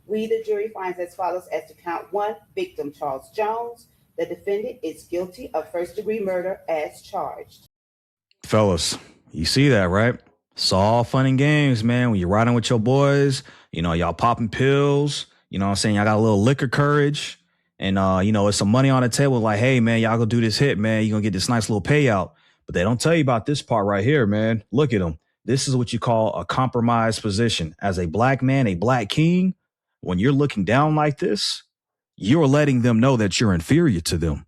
We, the jury, finds as follows as to count one: victim Charles Jones. The defendant is guilty of first degree murder as charged. Fellas, you see that, right? It's all fun and games, man. When you're riding with your boys, y'all popping pills, what I'm saying? Y'all got a little liquor courage. And it's some money on the table, like, hey man, y'all go do this hit, man. You're gonna get this nice little payout. But they don't tell you about this part right here, man. Look at them. This is what you call a compromised position. As a black man, a black king, when you're looking down like this, you're letting them know that you're inferior to them.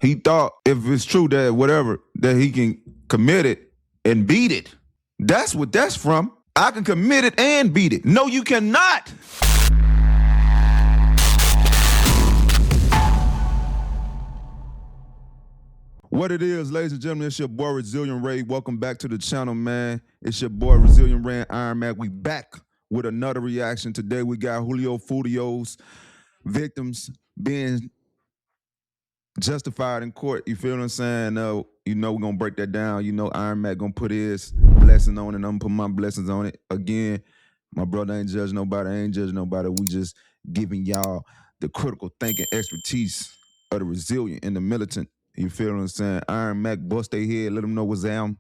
He thought if it's true that whatever, that he can commit it and beat it. That's what that's from. I can commit it and beat it. No, you cannot. What it is, ladies and gentlemen, it's your boy Resilient Ray. Welcome back to the channel, man. It's your boy Resilient Ray and Iron Mac. We back with another reaction. Today we got Julio Foolio's victims being justified in court. You feel what I'm saying? We're going to break that down. Iron Mac going to put his blessing on it, and I'm going to put my blessings on it. Again, my brother ain't judging nobody. I ain't judging nobody. We just giving y'all the critical thinking expertise of the resilient and the militant. You feel what I'm saying? Iron Mac, bust their head, let them know what's down.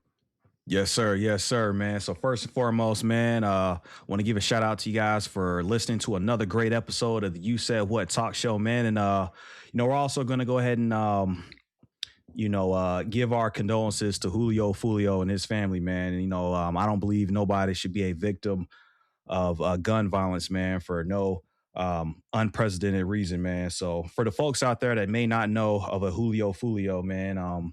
Yes, sir. Yes, sir, man. So first and foremost, man, want to give a shout out to you guys for listening to another great episode of the You Said What talk show, man. And, we're also going to go ahead and, give our condolences to Julio Foolio and his family, man. And, I don't believe nobody should be a victim of gun violence, man, for no unprecedented reason, man. So for the folks out there that may not know of a Julio Foolio, man,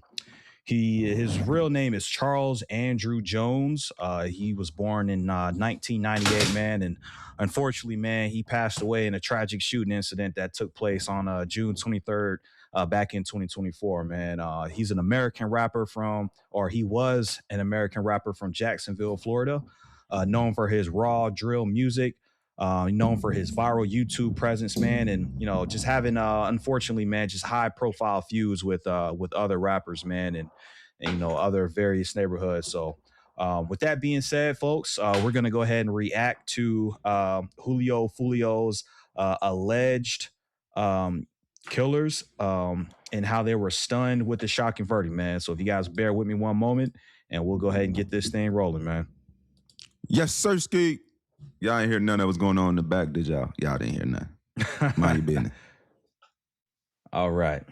his real name is Charles Andrew Jones. He was born in 1998, man, and unfortunately, man, he passed away in a tragic shooting incident that took place on June 23rd back in 2024, man. He's an American rapper he was an American rapper from Jacksonville, Florida, known for his raw drill music. Known for his viral YouTube presence, man, and just having unfortunately, man, just high profile feuds with other rappers, man, and other various neighborhoods. So with that being said, folks, we're gonna go ahead and react to Julio Foolio's alleged killers and how they were stunned with the shocking verdict, man. So if you guys bear with me one moment, and we'll go ahead and get this thing rolling, man. Yes, sir, Ski. Y'all ain't hear none that was going on in the back, did y'all? Y'all didn't hear nothing. Mind your business. All right.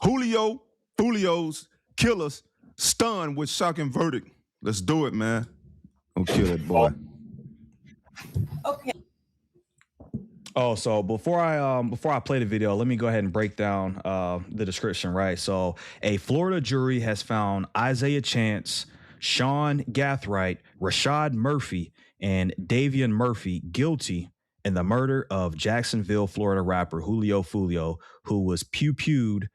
Julio Foolio's killers stunned with shocking verdict. Let's do it, man. Don't kill that boy. Okay. Oh, so before I play the video, let me go ahead and break down the description, right? So a Florida jury has found Isaiah Chance, Sean Gathright, Rashad Murphy, and Davian Murphy guilty in the murder of Jacksonville, Florida rapper Julio Foolio, who was pew-pewed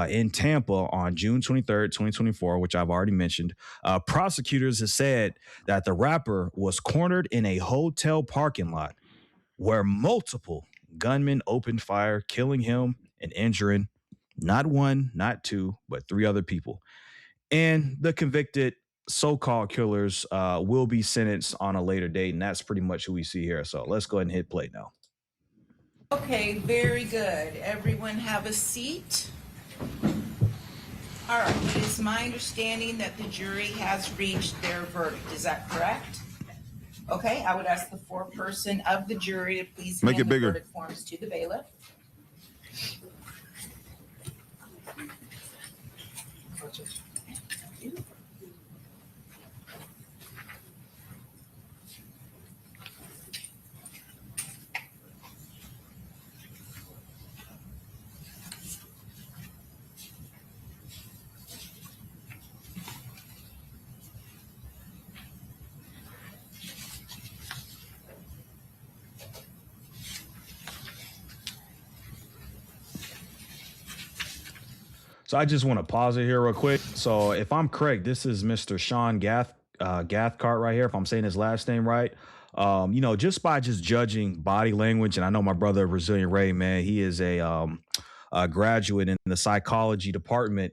in Tampa on June 23rd, 2024, which I've already mentioned. Prosecutors have said that the rapper was cornered in a hotel parking lot where multiple gunmen opened fire, killing him and injuring not one, not two, but three other people. And the convicted so-called killers will be sentenced on a later date, and that's pretty much who we see here. So let's go ahead and hit play now. Okay, very good. Everyone have a seat. All right, it is my understanding that the jury has reached their verdict. Is that correct? Okay, I would ask the foreperson of the jury to please Make hand it the bigger. verdict forms to the bailiff. So I just want to pause it here real quick. So if I'm correct, this is Mr. Sean Gathcart right here, if I'm saying his last name right. Just by judging body language, and I know my brother Resilient Ray, man, he is a graduate in the psychology department.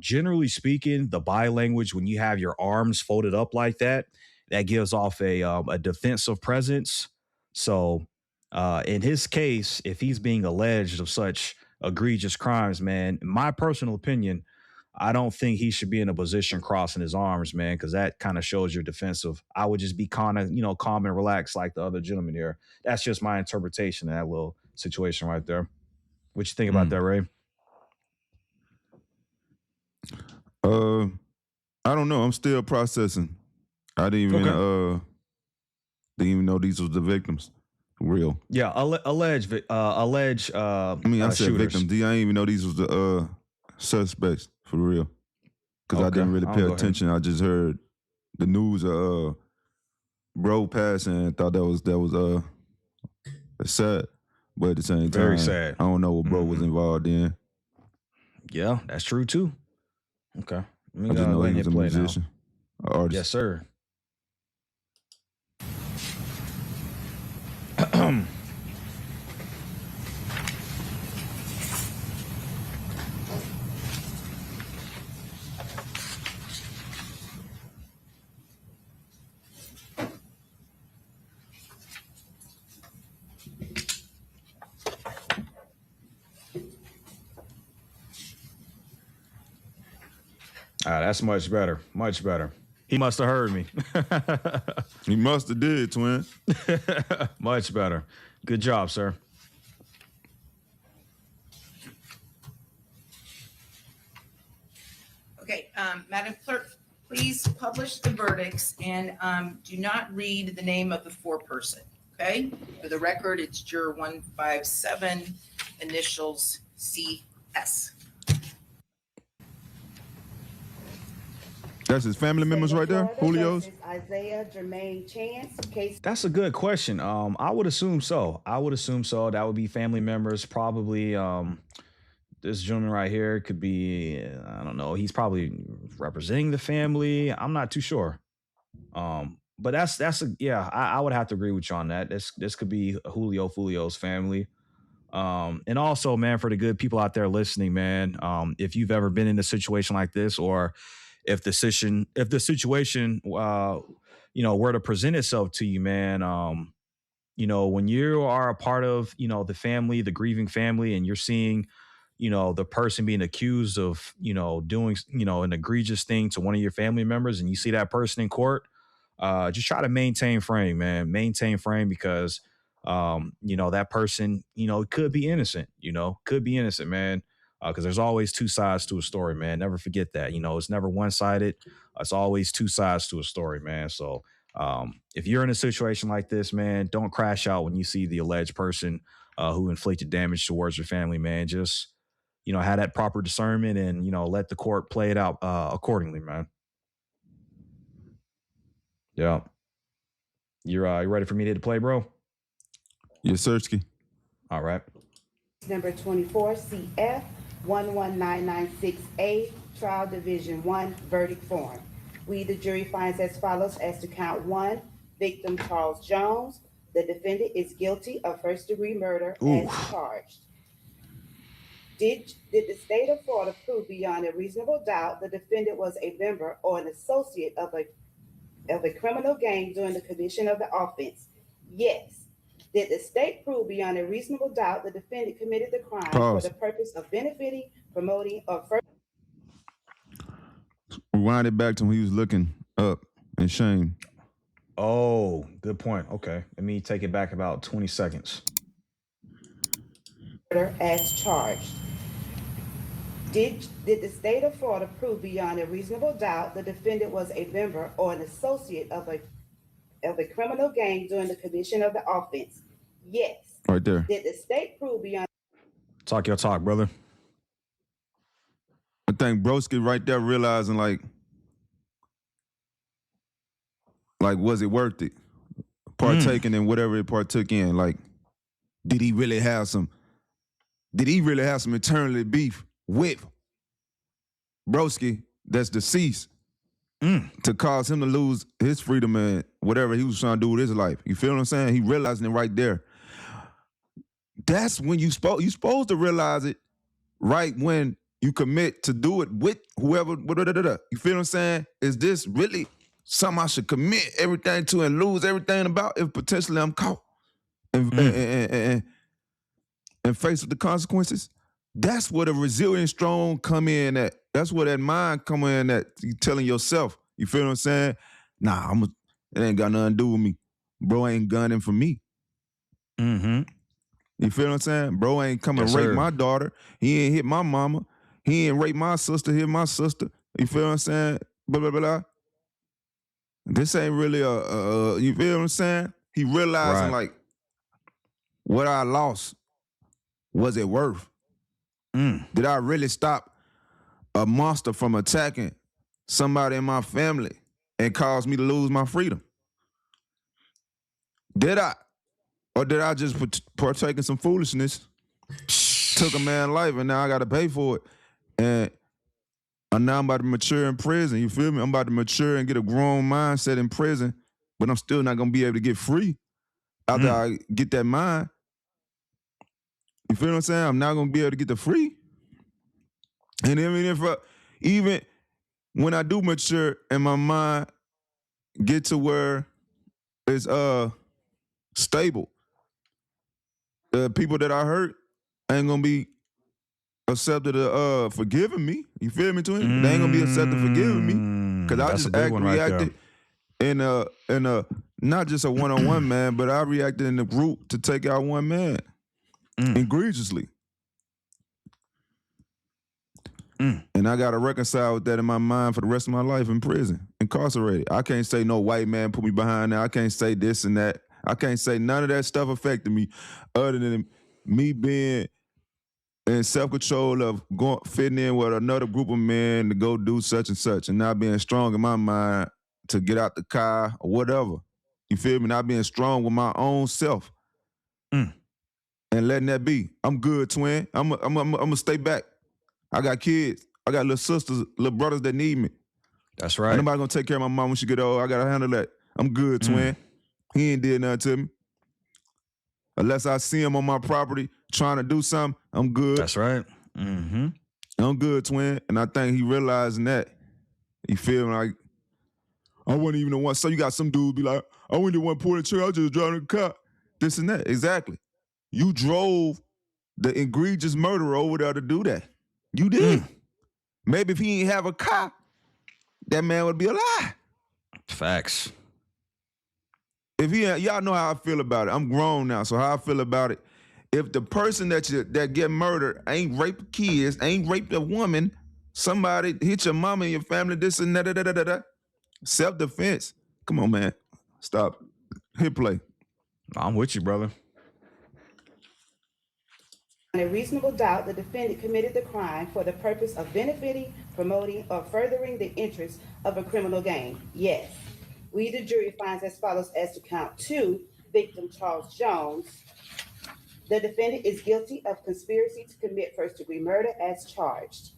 Generally speaking, the body language, when you have your arms folded up like that, that gives off a defensive presence. So, in his case, if he's being alleged of such egregious crimes, man, in my personal opinion, I don't think he should be in a position crossing his arms, man, because that kind of shows you're defensive. I would just be kind of, calm and relaxed like the other gentleman here. That's just my interpretation of that little situation right there. What you think about that, Ray? I don't know. I'm still processing. I didn't even know these was the victims. For real. Yeah, alleged. I said shooters. victims. I didn't even know these was the suspects. For real. Because I didn't really pay attention. I just heard the news of bro passing and thought that was sad. But at the same time, very sad. I don't know what bro was involved in. Yeah, that's true too. Okay. I just know he was a musician, an artist. Yes, sir. That's much better. Much better. He must have heard me. He must have did, twin. Much better. Good job, sir. Okay, Madam Clerk, please publish the verdicts and do not read the name of the foreperson, okay? For the record, it's juror 157, initials CS. That's his family members right there, Julio's? Isaiah Jermaine Chance, case. That's a good question. I would assume so. That would be family members, probably. This gentleman right here could be, I don't know. He's probably representing the family. I'm not too sure. But I would have to agree with you on that. This could be Julio Foolio's family. And also, man, for the good people out there listening, man, if you've ever been in a situation like this, or if the situation, were to present itself to you, man, when you are a part of, the family, the grieving family, and you're seeing, the person being accused of, doing, an egregious thing to one of your family members, and you see that person in court, just try to maintain frame, man. Maintain frame because, that person, could be innocent, man. Because there's always two sides to a story, man. Never forget that. It's never one-sided. It's always two sides to a story, man. So if you're in a situation like this, man, don't crash out when you see the alleged person who inflicted damage towards your family, man. Just, have that proper discernment and, let the court play it out accordingly, man. Yeah. You ready for me to hit the play, bro? Yes, Sirski. All right. Number 24, CF 11996A, Trial Division 1, Verdict Form. We, the jury, finds as follows as to count 1, victim Charles Jones. The defendant is guilty of first-degree murder as charged. Did the state of Florida prove beyond a reasonable doubt the defendant was a member or an associate of a criminal gang during the commission of the offense? Yes. Did the state prove beyond a reasonable doubt the defendant committed the crime for the purpose of benefiting, promoting, or further? Rewind it back to when he was looking up in shame. Oh, good point. Okay. Let me take it back about 20 seconds. As charged. Did the state of Florida prove beyond a reasonable doubt the defendant was a member or an associate of a criminal gang during the commission of the offense? Yes. Right there. Did the state prove beyond... Talk your talk, brother. I think Broski right there realizing like was it worth it? Partaking in whatever it partook in. Like, did he really have some eternally beef with Broski that's deceased to cause him to lose his freedom and whatever he was trying to do with his life? You feel what I'm saying? He realizing it right there. That's when you supposed to realize it right when you commit to do it with whoever. You feel what I'm saying? Is this really something I should commit everything to and lose everything about if potentially I'm caught? and face with the consequences. That's where the resilient strong come in at. That's where that mind come in at. You telling yourself, you feel what I'm saying? Nah, it ain't got nothing to do with me. Bro ain't gunning for me. Mm-hmm. You feel what I'm saying? Bro ain't come and Yes, rape sir. my daughter. He ain't hit my mama. He ain't rape my sister, hit my sister. You feel what I'm saying? Blah, blah, blah, blah. This ain't really you feel what I'm saying? He realizing Right. like, what I lost, was it worth? Mm. Did I really stop a monster from attacking somebody in my family and cause me to lose my freedom? Did I? Or did I just partake in some foolishness, took a man's life, and now I got to pay for it? And now I'm about to mature in prison, you feel me? I'm about to mature and get a grown mindset in prison, but I'm still not going to be able to get free after I get that mind. You feel what I'm saying? I'm not going to be able to get the free. And I mean, even when I do mature and my mind get to where it's stable, the people that I hurt ain't gonna be accepted forgiving me. You feel me, twin? They ain't gonna be accepted forgiving me because I That's a just big one right there. reacted in a not just a one-on-one man, but I reacted in a group to take out one man egregiously. And I got to reconcile with that in my mind for the rest of my life in prison, incarcerated. I can't say no white man put me behind that. I can't say this and that. I can't say none of that stuff affected me other than me being in self-control of fitting in with another group of men to go do such and such and not being strong in my mind to get out the car or whatever. You feel me? Not being strong with my own self and letting that be. I'm good, twin. I'm gonna stay back. I got kids. I got little sisters, little brothers that need me. That's right. Ain't nobody gonna take care of my mom when she get old. I gotta handle that. I'm good, twin. He ain't did nothing to me. Unless I see him on my property trying to do something, I'm good. That's right. Mm-hmm. I'm good, twin. And I think he realizing that. You feel me? Like, I wasn't even the one. So you got some dudes be like, I wasn't the one pulling the trigger. I was just driving the car. This and that. Exactly. You drove the egregious murderer over there to do that. You did. Maybe if he ain't have a car, that man would be alive. Facts. If y'all know how I feel about it. I'm grown now, so how I feel about it. If the person that get murdered ain't raped kids, ain't raped a woman, somebody hit your mama and your family, this and that, self-defense. Come on, man. Stop. Hit play. I'm with you, brother. On a reasonable doubt, the defendant committed the crime for the purpose of benefiting, promoting, or furthering the interests of a criminal gang. Yes. We, the jury, finds as follows as to count 2, victim Charles Jones. The defendant is guilty of conspiracy to commit first-degree murder as charged.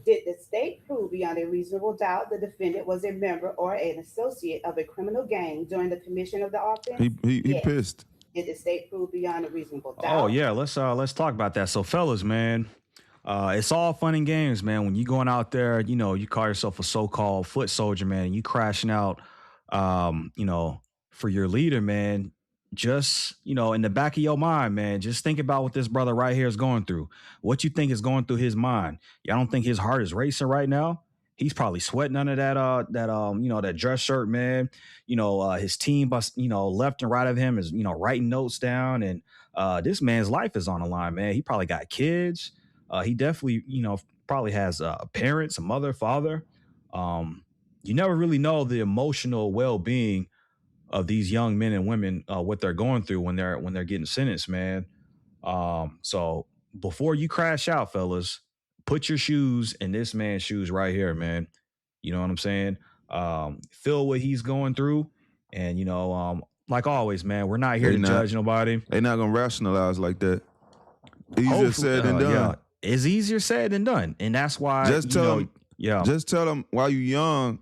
Did the state prove beyond a reasonable doubt the defendant was a member or an associate of a criminal gang during the commission of the offense? He Yes. pissed. Did the state prove beyond a reasonable doubt? Oh yeah, let's talk about that. So fellas, man, it's all fun and games, man. When you going out there, you know, you call yourself a so-called foot soldier, man, and you crashing out, for your leader, man. Just, in the back of your mind, man, just think about what this brother right here is going through. What you think is going through his mind? Y'all don't think his heart is racing right now? He's probably sweating under that dress shirt, man. His team, left and right of him is, writing notes down, and this man's life is on the line, man. He probably got kids. He definitely, probably has parents, a mother, father. You never really know the emotional well-being of these young men and women, what they're going through when they're getting sentenced, man. So before you crash out, fellas, put your shoes in this man's shoes right here, man. You know what I'm saying? Feel what he's going through. And, like always, man, we're not here to judge nobody. They're not going to rationalize like that. Easier said than done. Yeah, it's easier said than done. And that's why, just tell them while you're young,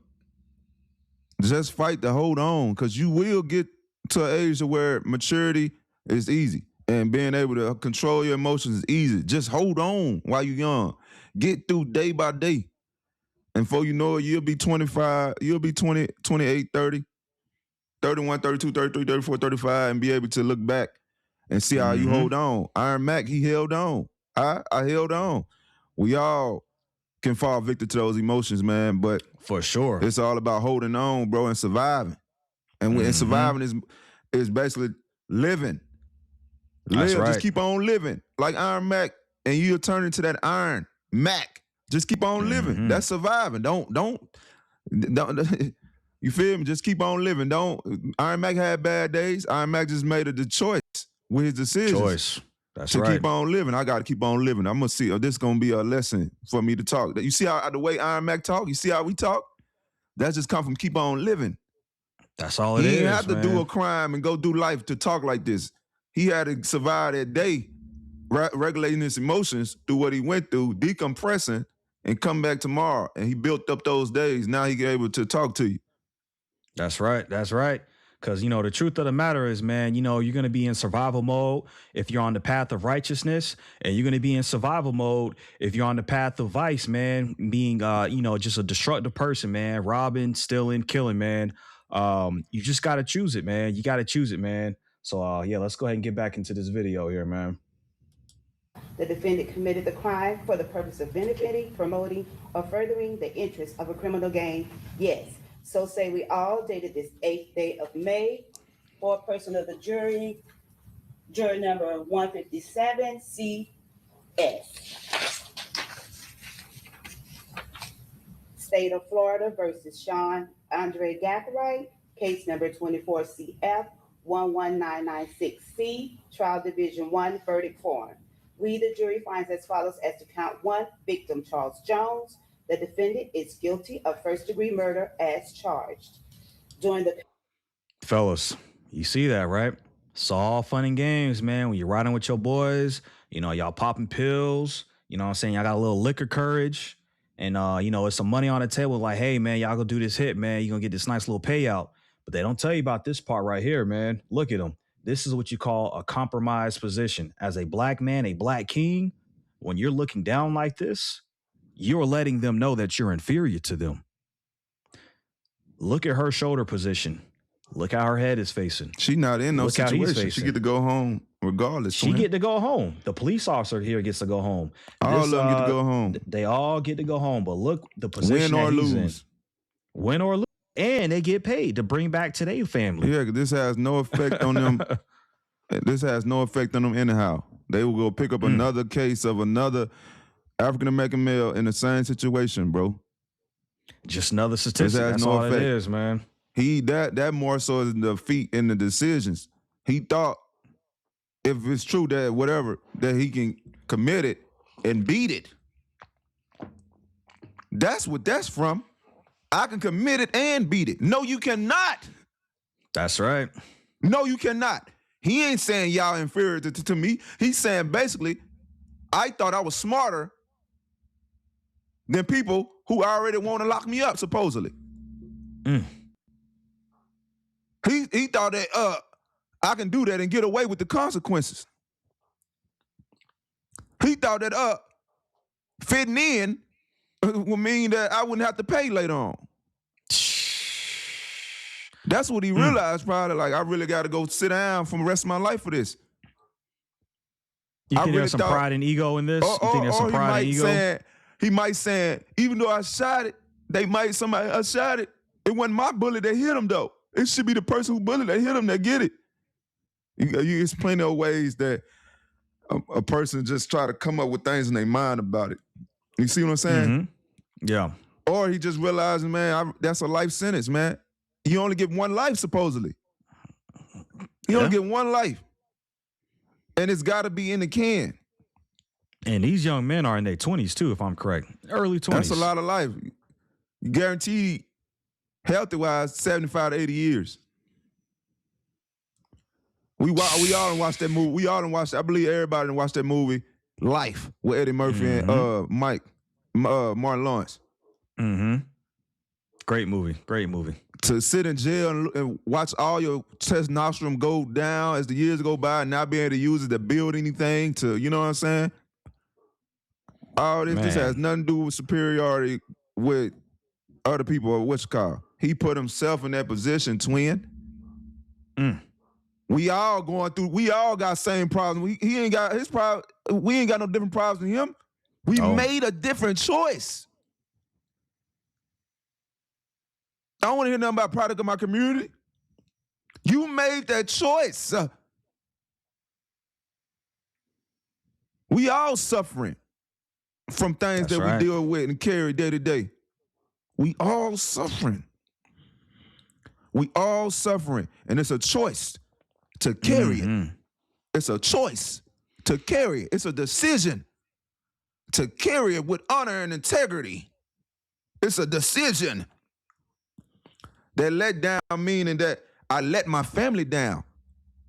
just fight to hold on, because you will get to an age where maturity is easy and being able to control your emotions is easy. Just hold on while you're young. Get through day by day. And before you know it, you'll be 25, you'll be 20, 28, 30, 31, 32, 33, 34, 35, and be able to look back and see how you hold on. Iron Mac, he held on. I held on. We all can fall victim to those emotions, man, but For sure. it's all about holding on, bro, and surviving. And surviving is basically living. That's Live, right. just keep on living. Like Iron Mac, and you'll turn into that Iron Mac. Just keep on living. That's surviving. Don't you feel me? Just keep on living. Iron Mac had bad days. Iron Mac just made the choice with his decisions. That's to right. keep on living. I got to keep on living. I'm going to see, this is going to be a lesson for me to talk. You see how the way Iron Mac talk? You see how we talk? That's just come from keep on living. That's all it is, He didn't have to man. do a crime and go do life to talk like this. He had to survive that day, regulating his emotions through what he went through, decompressing, and come back tomorrow. And he built up those days. Now he able to talk to you. That's right. That's right. Because, the truth of the matter is, man, you're going to be in survival mode if you're on the path of righteousness, and you're going to be in survival mode if you're on the path of vice, man, being, just a destructive person, man, robbing, stealing, killing, man. You just got to choose it, man. You got to choose it, man. So, let's go ahead and get back into this video here, man. The defendant committed the crime for the purpose of benefiting, promoting, or furthering the interests of a criminal gang. Yes. So say we all, dated this 8th day of May, foreperson of the jury, jury number 157, CS. State of Florida versus Sean Andre Gathright, case number 24 CF 11996C, Trial Division 1, verdict form. We, the jury, finds as follows as to count 1, victim Charles Jones. The defendant is guilty of first-degree murder as charged. During the Fellas, you see that, right? It's all fun and games, man. When you're riding with your boys, y'all popping pills, you know what I'm saying? Y'all got a little liquor courage, and, it's some money on the table. Like, hey, man, y'all go do this hit, man. You're going to get this nice little payout. But they don't tell you about this part right here, man. Look at them. This is what you call a compromised position. As a black man, a black king, when you're looking down like this, you're letting them know that you're inferior to them. Look at her shoulder position. Look how her head is facing. She not in no Look how he's situation. She facing. get to go home regardless. She get to go home. The police officer here gets to go home. All of them get to go home. They all get to go home. But look the position Win or that he's lose. in. Win or lose. And they get paid to bring back to their family. Yeah, this has no effect on them. This has no effect on them anyhow. They will go pick up another case of another African-American male in the same situation, bro. Just another statistic. has That's no all effect. it is, man. That more so is the feet in the decisions. He thought if it's true that whatever, that he can commit it and beat it. That's what that's from. I can commit it and beat it. No, you cannot. That's right. No, you cannot. He ain't saying y'all inferior to me. He's saying basically, I thought I was smarter than people who already want to lock me up, supposedly. He thought that I can do that and get away with the consequences. He thought that fitting in would mean that I wouldn't have to pay later on. That's what he realized probably, like, I really got to go sit down for the rest of my life for this. You think there's some pride and ego in this? You think there's some pride and ego? He might say, even though I shot it, somebody shot it. It wasn't my bullet that hit him, though. It should be the person who bullet that hit him that get it. There's plenty of ways that a person just try to come up with things in their mind about it. You see what I'm saying? Mm-hmm. Yeah. Or he just realizing, man, that's a life sentence, man. You only get one life, supposedly. You only get one life. And it's got to be in the can. And these young men are in their 20s, too, if I'm correct. Early 20s. That's a lot of life. Guaranteed, healthy-wise, 75 to 80 years. We all done watched that movie. We all done watched, I believe everybody done watched that movie, Life, with Eddie Murphy and Martin Lawrence. Mm-hmm. Great movie. Great movie. To sit in jail and watch all your testosterone go down as the years go by and not being able to use it to build anything to, you know what I'm saying? All this has nothing to do with superiority with other people or what's called. He put himself in that position, twin. We all going through. We all got same problems. He ain't got his problem. We ain't got no different problems than him. We made a different choice. I don't want to hear nothing about product of my community. You made that choice. We all suffering from things that we deal with and carry day to day. We all suffering. We all suffering. And it's a choice to carry it. It's a choice to carry it. It's a decision to carry it with honor and integrity. It's a decision. That let down meaning that I let my family down.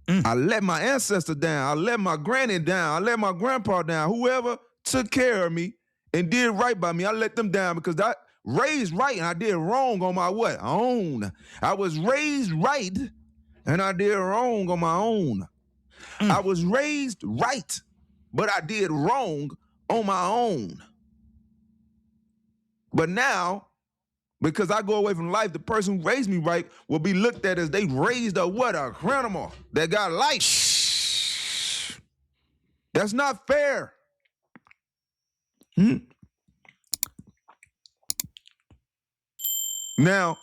I let my ancestor down. I let my granny down. I let my grandpa down. Whoever took care of me and did right by me, I let them down because I raised right and I did wrong on my what? Own. I was raised right and I did wrong on my own. I was raised right, but I did wrong on my own. But now, because I go away from life, the person who raised me right will be looked at as they raised a what? A criminal that got life. That's not fair. Now,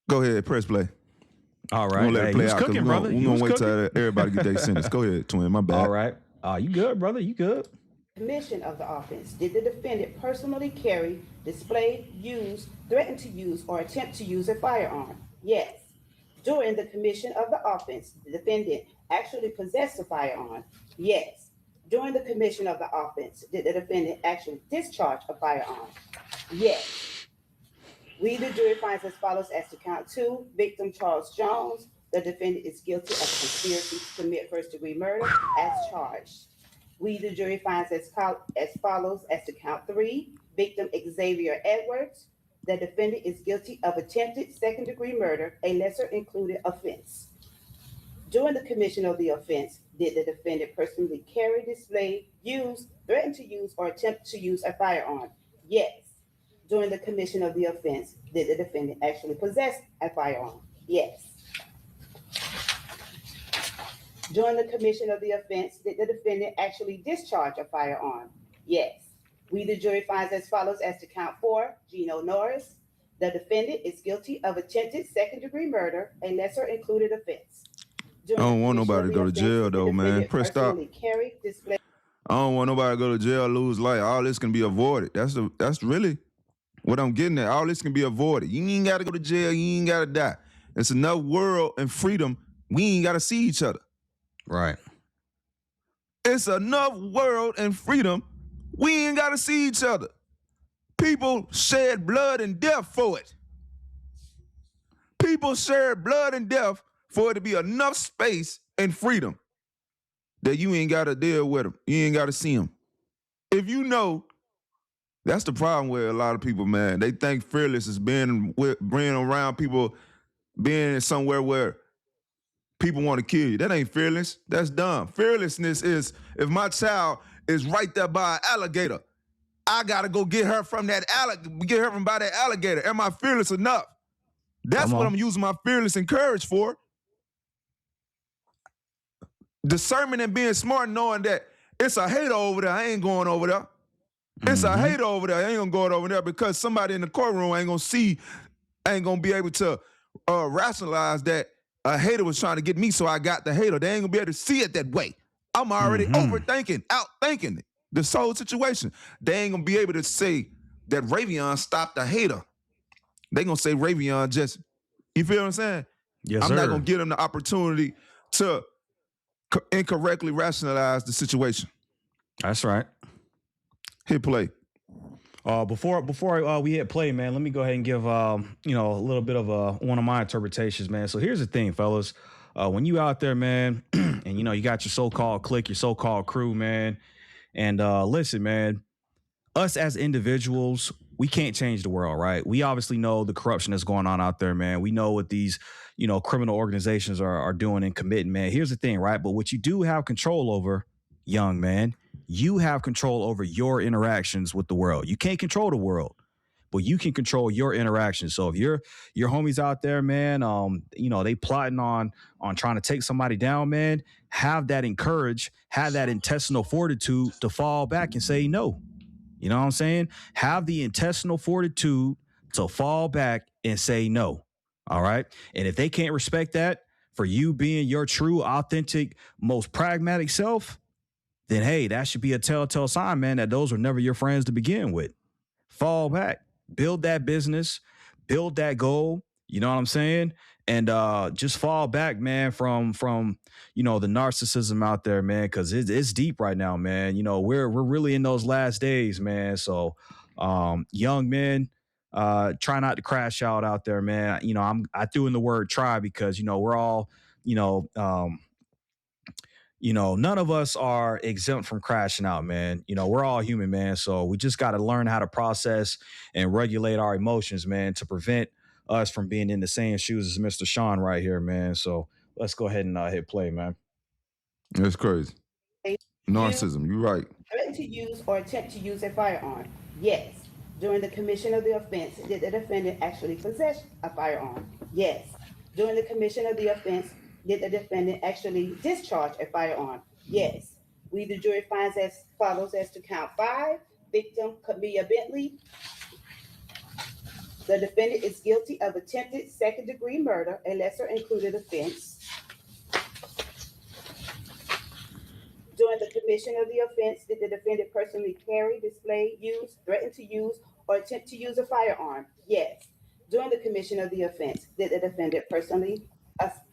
go ahead, press play. All right. We're gonna let it play out. Cooking, brother. We're gonna wait till everybody get their sentence. Go ahead, twin. My bad. All right. You good, brother? You good? Commission of the offense. Did the defendant personally carry, display, use, threaten to use, or attempt to use a firearm? Yes. During the commission of the offense, the defendant actually possessed a firearm? Yes. During the commission of the offense, did the defendant actually discharge a firearm? Yes. We, the jury, finds as follows as to count 2. Victim Charles Jones. The defendant is guilty of conspiracy to commit first-degree murder as charged. We, the jury, finds as follows as to count 3. Victim Xavier Edwards. The defendant is guilty of attempted second-degree murder, a lesser included offense. During the commission of the offense, did the defendant personally carry, display, use, threaten to use, or attempt to use a firearm? Yes. During the commission of the offense, did the defendant actually possess a firearm? Yes. During the commission of the offense, did the defendant actually discharge a firearm? Yes. We, the jury, finds as follows as to count 4. Gino Norris. The defendant is guilty of attempted second-degree murder, a lesser included offense. I don't want nobody to go to jail, though, man. Press stop. Carry, display. I don't want nobody to go to jail, lose life. All this can be avoided. That's really what I'm getting at. All this can be avoided. You ain't got to go to jail. You ain't got to die. It's enough world and freedom. We ain't got to see each other. Right. It's enough world and freedom. We ain't got to see each other. People shed blood and death for it. People shed blood and death for it to be enough space and freedom that you ain't got to deal with them. You ain't got to see them. If you know, that's the problem with a lot of people, man. They think fearless is being around people, being somewhere where people want to kill you. That ain't fearless. That's dumb. Fearlessness is if my child is right there by an alligator, I gotta go get her from by that alligator. Am I fearless enough? That's what I'm using my fearless and courage for. Discernment and being smart, knowing that it's a hater over there. I ain't going over there. It's a hater over there. I ain't gonna go over there because somebody in the courtroom ain't gonna be able to rationalize that a hater was trying to get me, so I got the hater. They ain't gonna be able to see it that way. I'm already overthinking, outthinking this whole situation. They ain't gonna be able to say that Ravion stopped the hater. They gonna say Ravion just, you feel what I'm saying? Yes, I'm not gonna give them the opportunity to incorrectly rationalize the situation. That's right. Hit play. Before we hit play, man, let me go ahead and give a little bit of one of my interpretations, man. So here's the thing, fellas. When you out there, man, and you got your so-called clique, your so-called crew, man, and listen, man, us as individuals, we can't change the world, right? We obviously know the corruption that's going on out there, man. We know what these, criminal organizations are doing and committing, man. Here's the thing, right? But what you do have control over, young man, you have control over your interactions with the world. You can't control the world, but you can control your interactions. So if your homies out there, man, they plotting on trying to take somebody down, man, have that intestinal fortitude to fall back and say no. You know what I'm saying? Have the intestinal fortitude to fall back and say no. All right. And if they can't respect that for you being your true, authentic, most pragmatic self, then hey, that should be a telltale sign, man, that those were never your friends to begin with. Fall back, build that business, build that goal. You know what I'm saying? And just fall back, man, from the narcissism out there, man, because it's deep right now, man. We're really in those last days, man. So young men, try not to crash out there, man. I threw in the word try because we're all, none of us are exempt from crashing out, man. We're all human, man. So we just got to learn how to process and regulate our emotions, man, to prevent us from being in the same shoes as Mr. Sean right here, man. So let's go ahead and hit play, man. That's crazy. Narcissism, you're right. Threaten to use or attempt to use a firearm? Yes. During the commission of the offense, did the defendant actually possess a firearm? Yes. During the commission of the offense, did the defendant actually discharge a firearm? Yes. We, the jury, finds as follows as to count 5. Victim, Camilla Bentley. The defendant is guilty of attempted second-degree murder, a lesser included offense. During the commission of the offense, did the defendant personally carry, display, use, threaten to use, or attempt to use a firearm? Yes. During the commission of the offense, did the defendant personally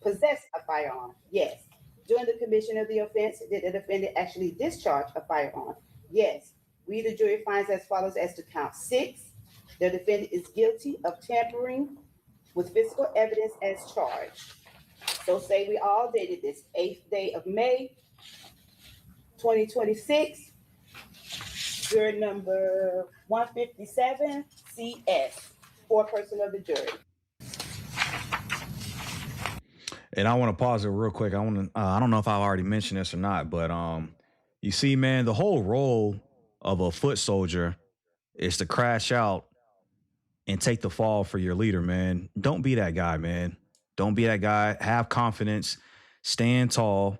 possess a firearm? Yes. During the commission of the offense, did the defendant actually discharge a firearm? Yes. We, the jury, finds as follows as to count 6. The defendant is guilty of tampering with physical evidence as charged. So say we all dated this 8th day of May, 2026, jury number 157, CS, foreperson of the jury. And I want to pause it real quick. I don't know if I've already mentioned this or not, but you see, man, the whole role of a foot soldier is to crash out and take the fall for your leader, man. Don't be that guy, man. Don't be that guy. Have confidence, stand tall,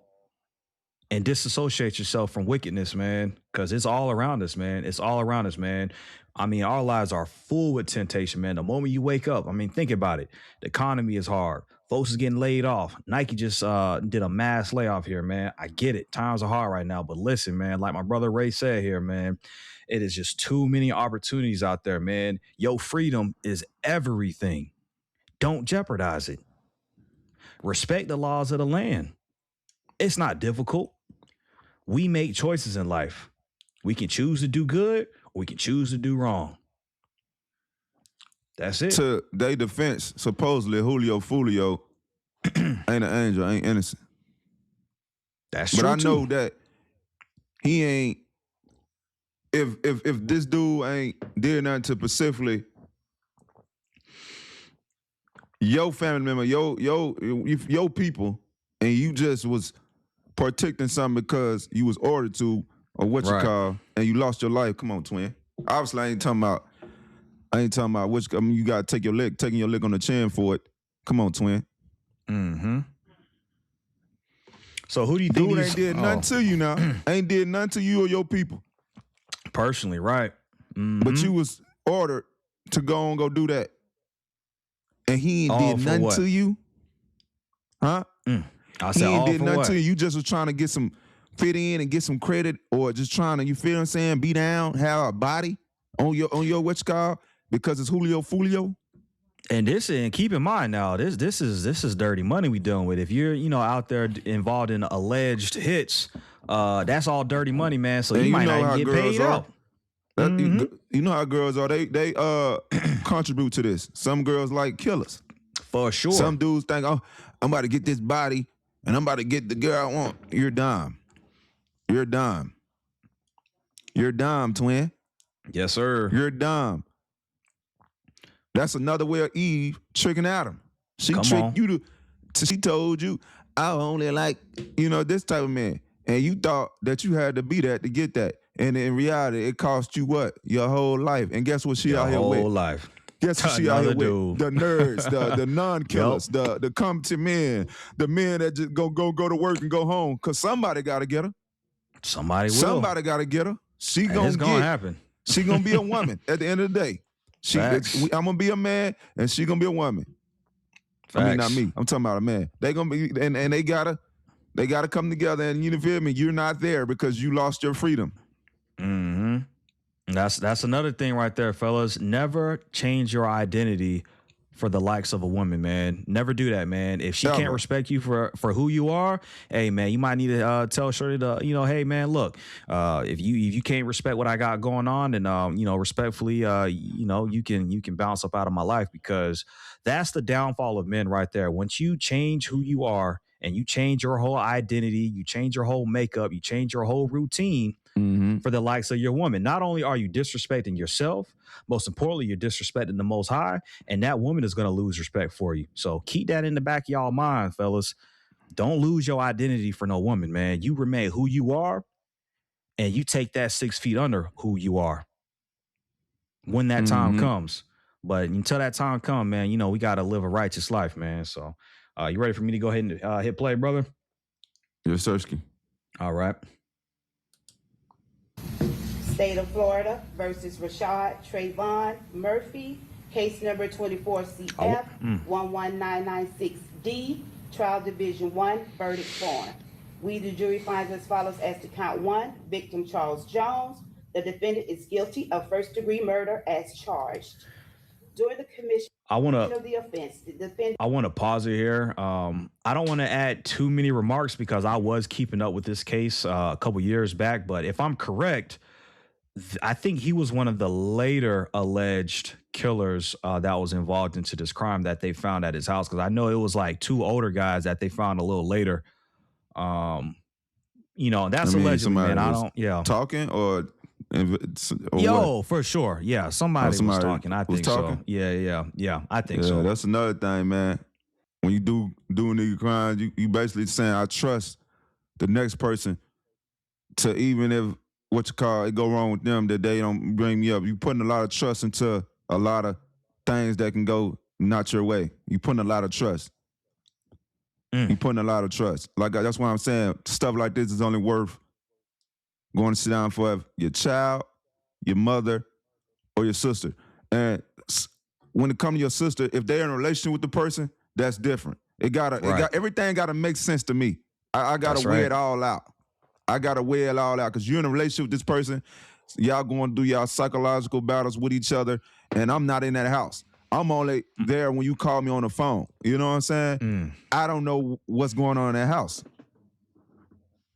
and disassociate yourself from wickedness, man, because it's all around us, man. It's all around us, man. I mean, our lives are full with temptation, man. The moment you wake up, I mean, think about it. The economy is hard. Folks is getting laid off. Nike just did a mass layoff here, man. I get it. Times are hard right now. But listen, man, like my brother Ray said here, man, it is just too many opportunities out there, man. Your freedom is everything. Don't jeopardize it. Respect the laws of the land. It's not difficult. We make choices in life. We can choose to do good or we can choose to do wrong. That's it. To their defense, supposedly Julio Foolio ain't an angel, ain't innocent. That's but true. But I know that he ain't. If this dude ain't did nothing to specifically your family member, your people, and you just was protecting something because you was ordered to, or what you call, and you lost your life. Come on, twin. Obviously, I ain't talking about which. I mean, you gotta taking your lick on the chin for it. Come on, twin. Mm-hmm. So who do you think dude ain't did nothing to you now? Ain't did nothing to you or your people. Personally, right? Mm-hmm. But you was ordered to go and go do that, and he ain't did nothing what? to you, huh? I said he ain't all did for nothing what? to you. You just was trying to get some fit in and get some credit, or just trying to, you feel what I'm saying, be down, have a body on your what's called, because it's Julio Foolio. And keep in mind now, this is dirty money we dealing with. If you're out there involved in alleged hits, that's all dirty money, man. So you might not get paid out. You know how girls are. They contribute to this. Some girls like killers. For sure. Some dudes think, oh, I'm about to get this body and I'm about to get the girl I want. You're dumb. You're dumb. You're dumb, twin. Yes, sir. You're dumb. That's another way of Eve tricking Adam. She tricked you she told you, I only like, this type of man. And you thought that you had to be that to get that. And in reality, it cost you what? Your whole life. And guess what she Your out here whole with? life. Guess what she out here Another with? dude. The nerds, the non-killers, Yup. the competent men, the men that just go to work and go home. Because somebody got to get her. Somebody will. Somebody got to get her. She And gonna it's gonna happen. She gonna be a woman at the end of the day. I'm gonna be a man, and she gonna be a woman. Facts. I mean, not me. I'm talking about a man. They gonna be, and they gotta come together. And you feel me? You're not there because you lost your freedom. Mm-hmm. That's another thing right there, fellas. Never change your identity for the likes of a woman, man. Never do that, man. If she can't respect you for who you are, hey, man, you might need to tell Shorty to, hey, man, look, if you can't respect what I got going on, then respectfully, you can bounce up out of my life, because that's the downfall of men right there. Once you change who you are and you change your whole identity, you change your whole makeup, you change your whole routine. Mm-hmm. For the likes of your woman. Not only are you disrespecting yourself, most importantly, you're disrespecting the Most High, and that woman is going to lose respect for you. So keep that in the back of y'all mind, fellas. Don't lose your identity for no woman, man. You remain who you are, and you take that 6 feet under who you are when that time comes. But until that time comes, man, we got to live a righteous life, man. So you ready for me to go ahead and hit play, brother? Yes, Sirski. All right. State of Florida versus Rashad Trayvon Murphy, case number 24CF 11996D, trial division 1, verdict form. We, the jury, finds as follows as to count 1, victim Charles Jones. The defendant is guilty of first-degree murder as charged. During the commission of the offense, the defendant... I want to pause it here. I don't want to add too many remarks because I was keeping up with this case a couple years back, but if I'm correct, I think he was one of the later alleged killers that was involved into this crime that they found at his house. Because I know it was like 2 older guys that they found a little later. That's allegedly, man. I don't, talking or what? For sure. Yeah, somebody was talking. I think so. Yeah. I think so. That's another thing, man. When you doing these crimes, you basically saying, I trust the next person to, even if it go wrong with them, that they don't bring me up. You putting a lot of trust into a lot of things that can go not your way. You putting a lot of trust. You putting a lot of trust. Like, that's why I'm saying stuff like this is only worth going to sit down for your child, your mother, or your sister. And when it comes to your sister, if they're in a relationship with the person, that's different. Everything gotta make sense to me. I gotta weigh it all out. I gotta weigh it all out, because you're in a relationship with this person. Y'all going to do y'all psychological battles with each other, and I'm not in that house. I'm only there when you call me on the phone. You know what I'm saying? I don't know what's going on in that house.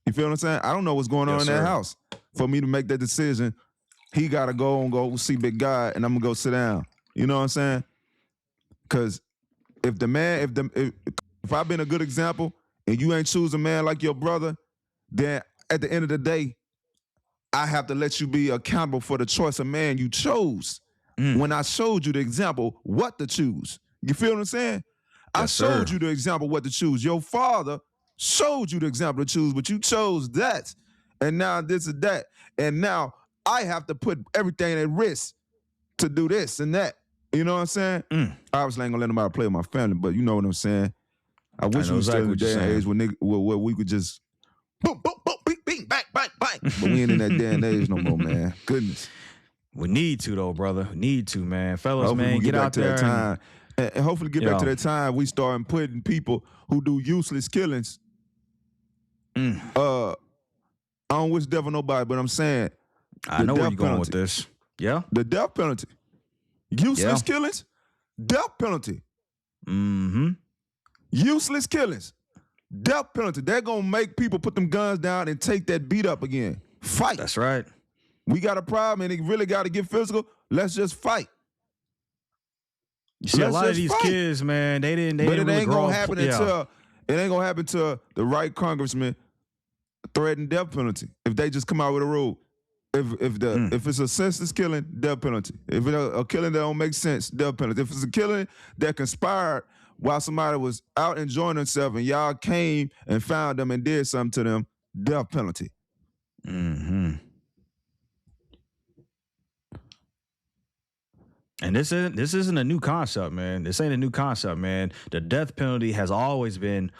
You feel what I'm saying? I don't know what's going on in that house. For me to make that decision, he gotta go see Big God, and I'm gonna go sit down. You know what I'm saying? Because if I've been a good example and you ain't choose a man like your brother, then at the end of the day, I have to let you be accountable for the choice of man you chose. When I showed you the example what to choose. You feel what I'm saying? I showed you the example what to choose. Your father showed you the example to choose, but you chose that. And now this is that. And now I have to put everything at risk to do this and that. You know what I'm saying? Obviously, I ain't gonna let nobody play with my family, but you know what I'm saying. I wish we was still in the day and age where we could just boom, boom, boom, bing, bing, bang, bang, bang. But we ain't in that day and age no more, man. Goodness. We need to, though, brother. We need to, man. Fellas, hopefully man, get out there. And hopefully get back to that time we start putting people who do useless killings. I don't wish devil nobody, but I'm saying I know where you're going with this. Yeah. The death penalty. Useless killings, death penalty. Useless killings, death penalty. They're going to make people put them guns down and take that beat up again. Fight. That's right. We got a problem and it really got to get physical. Let's just fight. You see, a lot of these kids, man, they didn't really grow up. It ain't gonna happen until the right congressman threaten death penalty. If they just come out with a rule, if it's a senseless killing, death penalty. If it's a killing that don't make sense, death penalty. If it's a killing that conspired while somebody was out enjoying themselves and y'all came and found them and did something to them, death penalty. And this isn't a new concept, man. This ain't a new concept, man. The death penalty has always been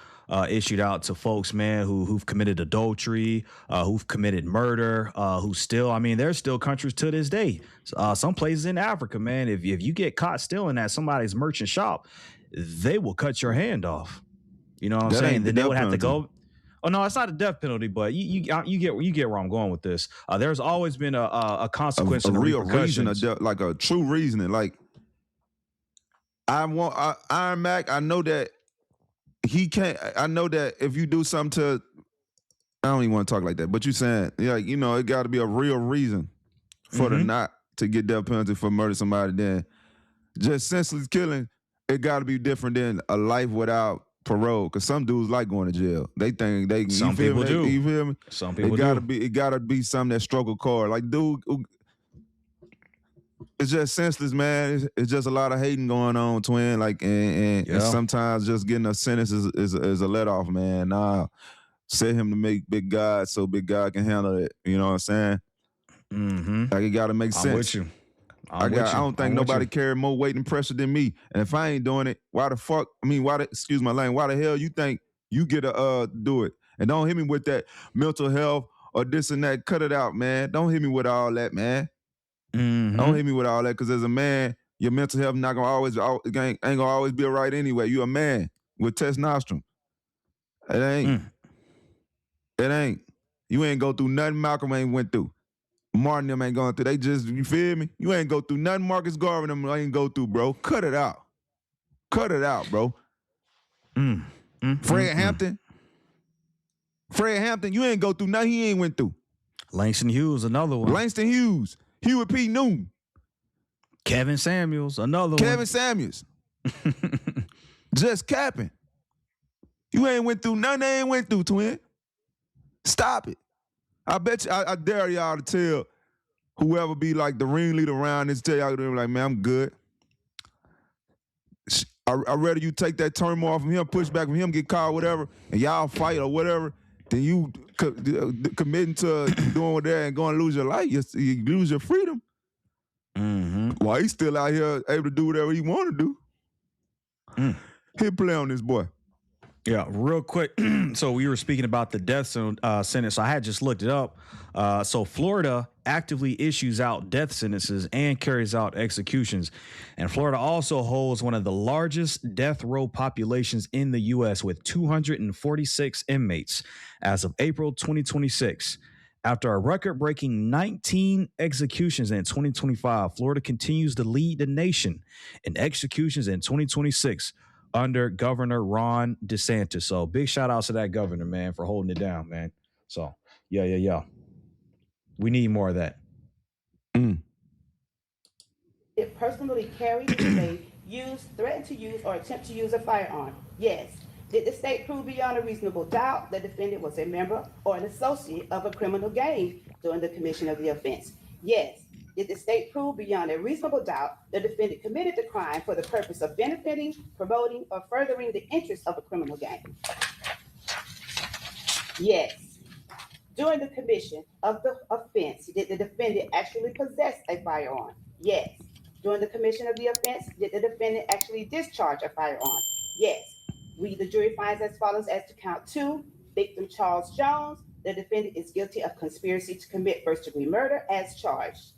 issued out to folks, man, who've committed adultery, who've committed murder, who still. I mean, there's still countries to this day. Some places in Africa, man, if you get caught stealing at somebody's merchant shop, they will cut your hand off. You know what I'm That saying? ain't the Then they death would have to penalty. go. Oh no, it's not a death penalty, but you get where I'm going with this. There's always been a consequence A and real reason, repercussions. like a true reasoning. Like Iron Mac. I know that he can't. I know that if you do something to, I don't even want to talk like that. But you saying, yeah, you know, it got to be a real reason for the not to get death penalty for murder somebody. Then just senseless killing, it got to be different than a life without parole. Cause some dudes like going to jail. They think they. Some you feel people me? do. You feel me? Some people It gotta do. be. It gotta be something that struck a chord. Like dude. It's just senseless, man. It's just a lot of hating going on, twin. Like, and Yeah. sometimes just getting a sentence is a let off, man. Nah, set him to make big God so big God can handle it. You know what I'm saying? Mm-hmm. Like it got to make I'm sense. with you. I don't think nobody carry more weight and pressure than me. And if I ain't doing it, why the fuck? I mean, excuse my language. Why the hell you think you get to do it? And don't hit me with that mental health or this and that. Cut it out, man. Don't hit me with all that, man. Mm-hmm. Don't hit me with all that, because as a man, your mental health not gonna always ain't gonna always be right anyway. You a man with testosterone. It ain't. It ain't. You ain't go through nothing Malcolm ain't went through. Martin them ain't going through. They just, you feel me? You ain't go through nothing Marcus Garvey them ain't go through, bro. Cut it out. Cut it out, bro. Fred Hampton. Fred Hampton, you ain't go through nothing he ain't went through. Langston Hughes, another one. Langston Hughes. Hewitt P. Newton. Kevin Samuels, another Kevin Samuels. Just capping. You ain't went through nothing they ain't went through, twin. Stop it. I bet you, I dare y'all to tell whoever be like the ringleader around this, tell y'all, like, man, I'm good. I'd rather you take that turmoil from him, push back from him, get caught, whatever, and y'all fight or whatever, than you committing to doing what that and going to lose your life. You lose your freedom. While he's still out here able to do whatever he want to do. Hit play on this boy. Yeah, real quick. So we were speaking about the death sentence. So I had just looked it up. So Florida actively issues out death sentences and carries out executions. And Florida also holds one of the largest death row populations in the U.S. with 246 inmates as of April 2026. After a record-breaking 19 executions in 2025, Florida continues to lead the nation in executions in 2026 under Governor Ron DeSantis. So big shout out to that governor, man, for holding it down, man. So yeah. We need more of that. It personally carried, displayed, used, threatened to use, or attempt to use a firearm? Yes. Did the state prove beyond a reasonable doubt the defendant was a member or an associate of a criminal gang during the commission of the offense? Yes. Did the state prove beyond a reasonable doubt the defendant committed the crime for the purpose of benefiting, promoting, or furthering the interests of a criminal gang? Yes. During the commission of the offense, did the defendant actually possess a firearm? Yes. During the commission of the offense, did the defendant actually discharge a firearm? Yes. We, the jury, finds as follows as to count 2. Victim Charles Jones. The defendant is guilty of conspiracy to commit first-degree murder as charged.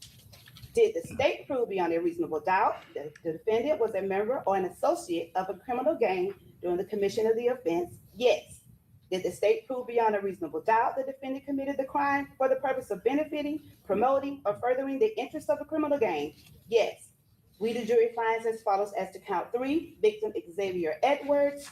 Did the state prove beyond a reasonable doubt that the defendant was a member or an associate of a criminal gang during the commission of the offense? Yes. Did the state prove beyond a reasonable doubt the defendant committed the crime for the purpose of benefiting, promoting, or furthering the interests of a criminal gang? Yes. We, the jury, finds as follows as to count 3. Victim Xavier Edwards.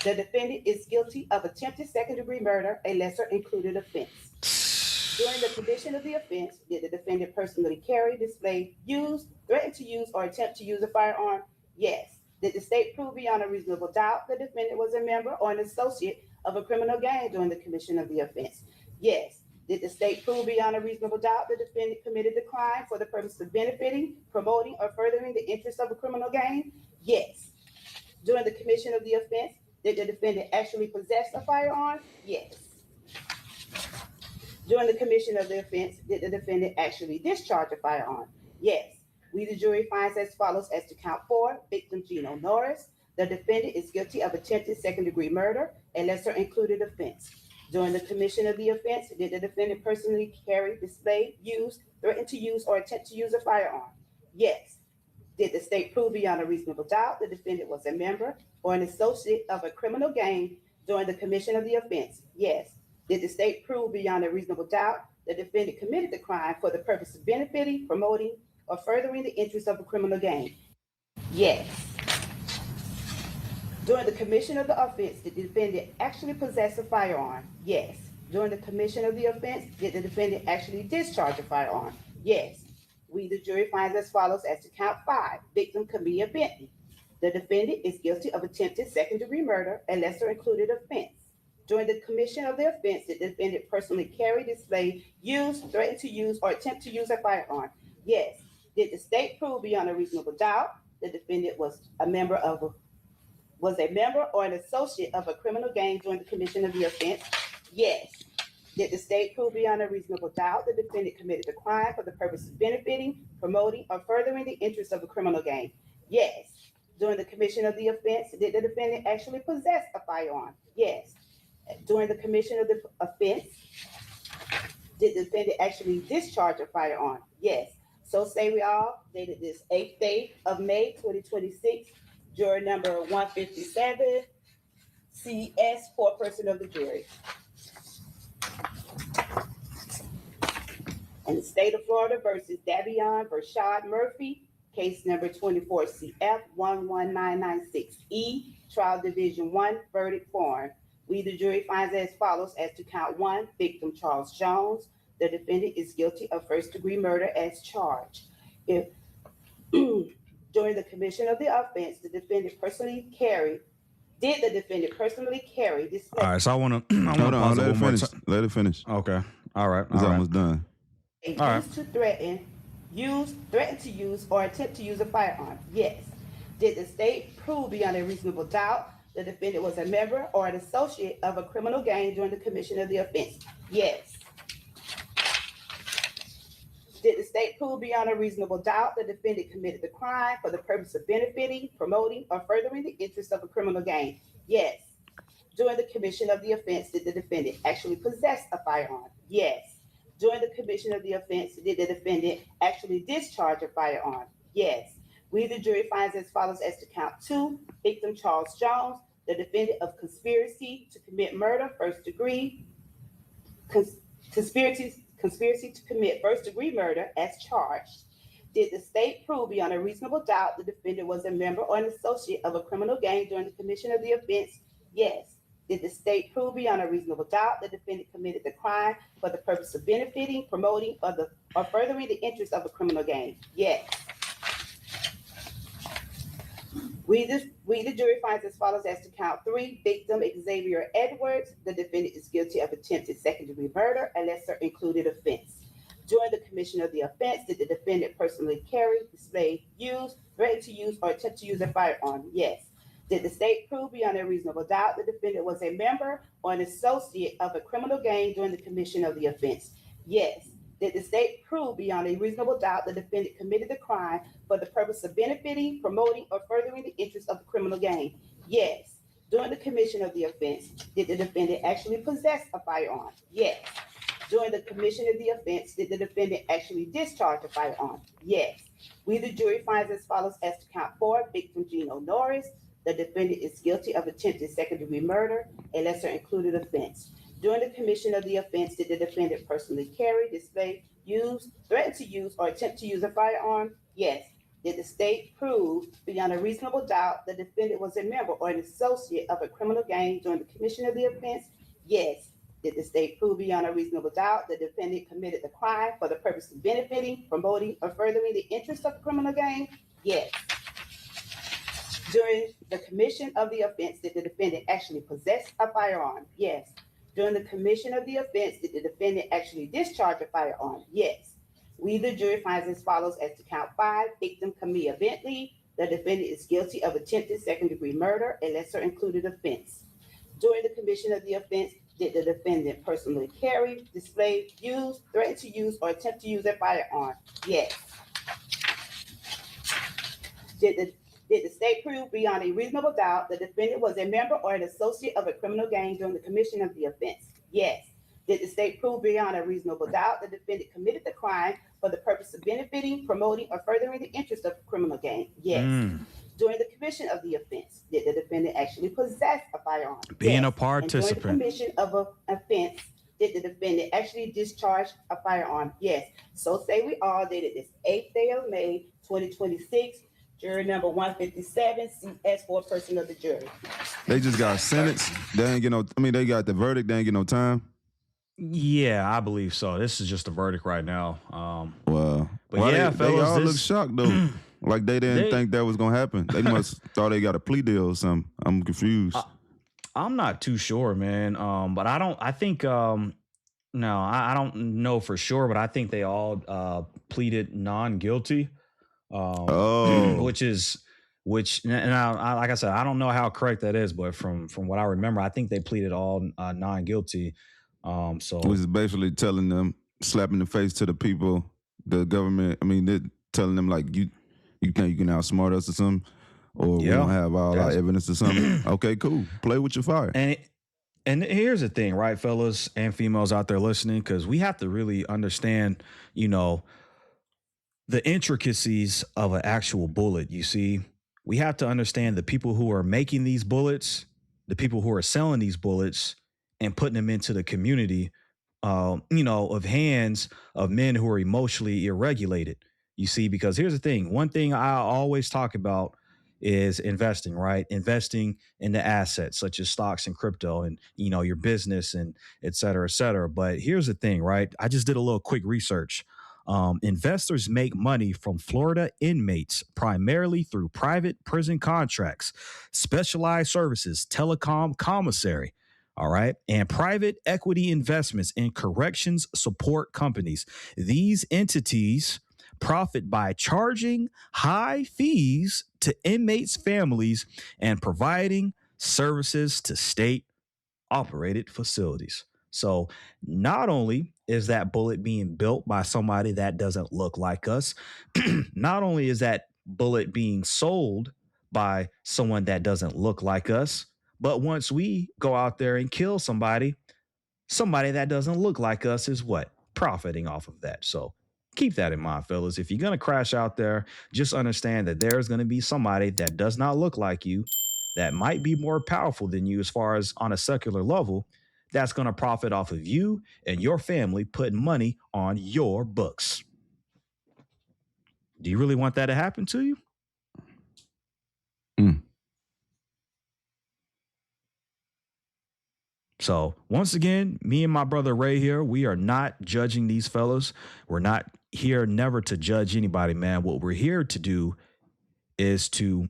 The defendant is guilty of attempted second-degree murder, a lesser included offense. During the commission of the offense, did the defendant personally carry, display, use, threaten to use, or attempt to use a firearm? Yes. Did the state prove beyond a reasonable doubt the defendant was a member or an associate of a criminal gang during the commission of the offense? Yes. Did the state prove beyond a reasonable doubt the defendant committed the crime for the purpose of benefiting, promoting, or furthering the interests of a criminal gang? Yes. During the commission of the offense, did the defendant actually possess a firearm? Yes. During the commission of the offense, did the defendant actually discharge a firearm? Yes. We, the jury, finds as follows as to count 4, victim Gino Norris. The defendant is guilty of attempted second-degree murder, a lesser included offense. During the commission of the offense, did the defendant personally carry, display, use, threaten to use, or attempt to use a firearm? Yes. Did the state prove beyond a reasonable doubt the defendant was a member or an associate of a criminal gang during the commission of the offense? Yes. Did the state prove beyond a reasonable doubt the defendant committed the crime for the purpose of benefiting, promoting, or furthering the interests of a criminal gang? Yes. During the commission of the offense, did the defendant actually possess a firearm? Yes. During the commission of the offense, did the defendant actually discharge a firearm? Yes. We, the jury, finds as follows as to count 5, victim Camilla Bentley. The defendant is guilty of attempted second-degree murder, a lesser included offense. During the commission of the offense, did the defendant personally carry, display, use, threaten to use, or attempt to use a firearm? Yes. Did the state prove beyond a reasonable doubt the defendant was a member or an associate of a criminal gang during the commission of the offense? Yes. Did the state prove beyond a reasonable doubt the defendant committed the crime for the purpose of benefiting, promoting, or furthering the interests of a criminal gang? Yes. During the commission of the offense, did the defendant actually possess a firearm? Yes. During the commission of the offense, did the defendant actually discharge a firearm? Yes. So say we all, dated this 8th day of May, 2026, juror number 157, CS, foreperson of the jury. In the state of Florida versus Davion Bershad Murphy, case number 24 CF 11996E, trial division 1, verdict form. We, the jury, finds as follows as to count 1, victim Charles Jones. The defendant is guilty of first-degree murder as charged. If during the commission of the offense, did the defendant personally carry, display? All right, so I want to Hold on, pause it let it one more finish. time. Let it finish. Okay. All right. It's All right. almost done. Use All right. to threaten, threaten to use, or attempt to use a firearm? Yes. Did the state prove beyond a reasonable doubt the defendant was a member or an associate of a criminal gang during the commission of the offense? Yes. Did the state prove beyond a reasonable doubt the defendant committed the crime for the purpose of benefiting, promoting, or furthering the interests of a criminal gang? Yes. During the commission of the offense, did the defendant actually possess a firearm? Yes. During the commission of the offense, did the defendant actually discharge a firearm? Yes. We, the jury, finds as follows as to count 2, victim Charles Jones, the defendant of conspiracy to commit murder, first degree, conspiracy to commit first-degree murder as charged. Did the state prove beyond a reasonable doubt the defendant was a member or an associate of a criminal gang during the commission of the offense? Yes. Did the state prove beyond a reasonable doubt the defendant committed the crime for the purpose of benefiting, promoting, or furthering the interests of a criminal gang? Yes. We, the jury, finds as follows as to count 3, victim Xavier Edwards. The defendant is guilty of attempted second-degree murder, a lesser included offense. During the commission of the offense, did the defendant personally carry, display, use, threaten to use, or attempt to use a firearm? Yes. Did the state prove beyond a reasonable doubt the defendant was a member or an associate of a criminal gang during the commission of the offense? Yes. Did the state prove beyond a reasonable doubt the defendant committed the crime for the purpose of benefiting, promoting, or furthering the interests of the criminal gang? Yes. During the commission of the offense, did the defendant actually possess a firearm? Yes. During the commission of the offense, did the defendant actually discharge a firearm? Yes. We, the jury, finds as follows as to count 4, victim Gino Norris. The defendant is guilty of attempted second-degree murder, a lesser included offense. During the commission of the offense, did the defendant personally carry, display, use, threaten to use, or attempt to use a firearm? Yes. Did the state prove beyond a reasonable doubt the defendant was a member or an associate of a criminal gang during the commission of the offense? Yes. Did the state prove beyond a reasonable doubt the defendant committed the crime for the purpose of benefiting, promoting, or furthering the interests of the criminal gang? Yes. During the commission of the offense, did the defendant actually possess a firearm? Yes. During the commission of the offense, did the defendant actually discharge a firearm? Yes. We, the jury, finds as follows as to count 5, victim Camilla Bentley. The defendant is guilty of attempted second-degree murder, a lesser included offense. During the commission of the offense, did the defendant personally carry, display, use, threaten to use, or attempt to use a firearm? Yes. Did the state prove beyond a reasonable doubt the defendant was a member or an associate of a criminal gang during the commission of the offense? Yes. Did the state prove beyond a reasonable doubt the defendant committed the crime for the purpose of benefiting, promoting, or furthering the interest of a criminal gang? Yes. During the commission of the offense, did the defendant actually possess a firearm? Being yes. a participant. And during the commission of an offense, did the defendant actually discharge a firearm? Yes. So say we all dated this 8th day of May, 2026. Jury number 157, CS for a person of the jury. They just got sentenced. They ain't get no. I mean, they got the verdict. They ain't get no time. Yeah, I believe so. This is just a verdict right now. Well, but why yeah, they fellas, all look shocked though. Like they didn't They- think that was gonna happen. They must thought they got a plea deal or something. I'm confused. I'm not too sure, man. But I think, no, I don't know for sure, but I think they all pleaded non-guilty. Which now, like I said, I don't know how correct that is, but from what I remember, I think they pleaded all non-guilty. So Which is basically telling them, slapping the face to the people, the government. I mean, they're telling them like you think you can outsmart us or something, or we don't have all our evidence or something. Okay, cool. Play with your fire. And here's the thing, right, fellas and females out there listening, because we have to really understand, the intricacies of an actual bullet. You see, we have to understand the people who are making these bullets, the people who are selling these bullets and putting them into the community, of hands of men who are emotionally irregulated. You see, because here's the thing. One thing I always talk about is investing, right? Investing in the assets such as stocks and crypto and, your business and et cetera, et cetera. But here's the thing, right? I just did a little quick research. Investors make money from Florida inmates primarily through private prison contracts, specialized services, telecom commissary, all right, and private equity investments in corrections support companies. These entities profit by charging high fees to inmates' families and providing services to state operated facilities. So not only is that bullet being built by somebody that doesn't look like us, not only is that bullet being sold by someone that doesn't look like us, but once we go out there and kill somebody that doesn't look like us is what? Profiting off of that. So keep that in mind, fellas. If you're going to crash out there, just understand that there's going to be somebody that does not look like you, that might be more powerful than you as far as on a secular level, that's going to profit off of you and your family putting money on your books. Do you really want that to happen to you? So once again, me and my brother Ray here, we are not judging these fellas. We're not here never to judge anybody, man. What we're here to do is to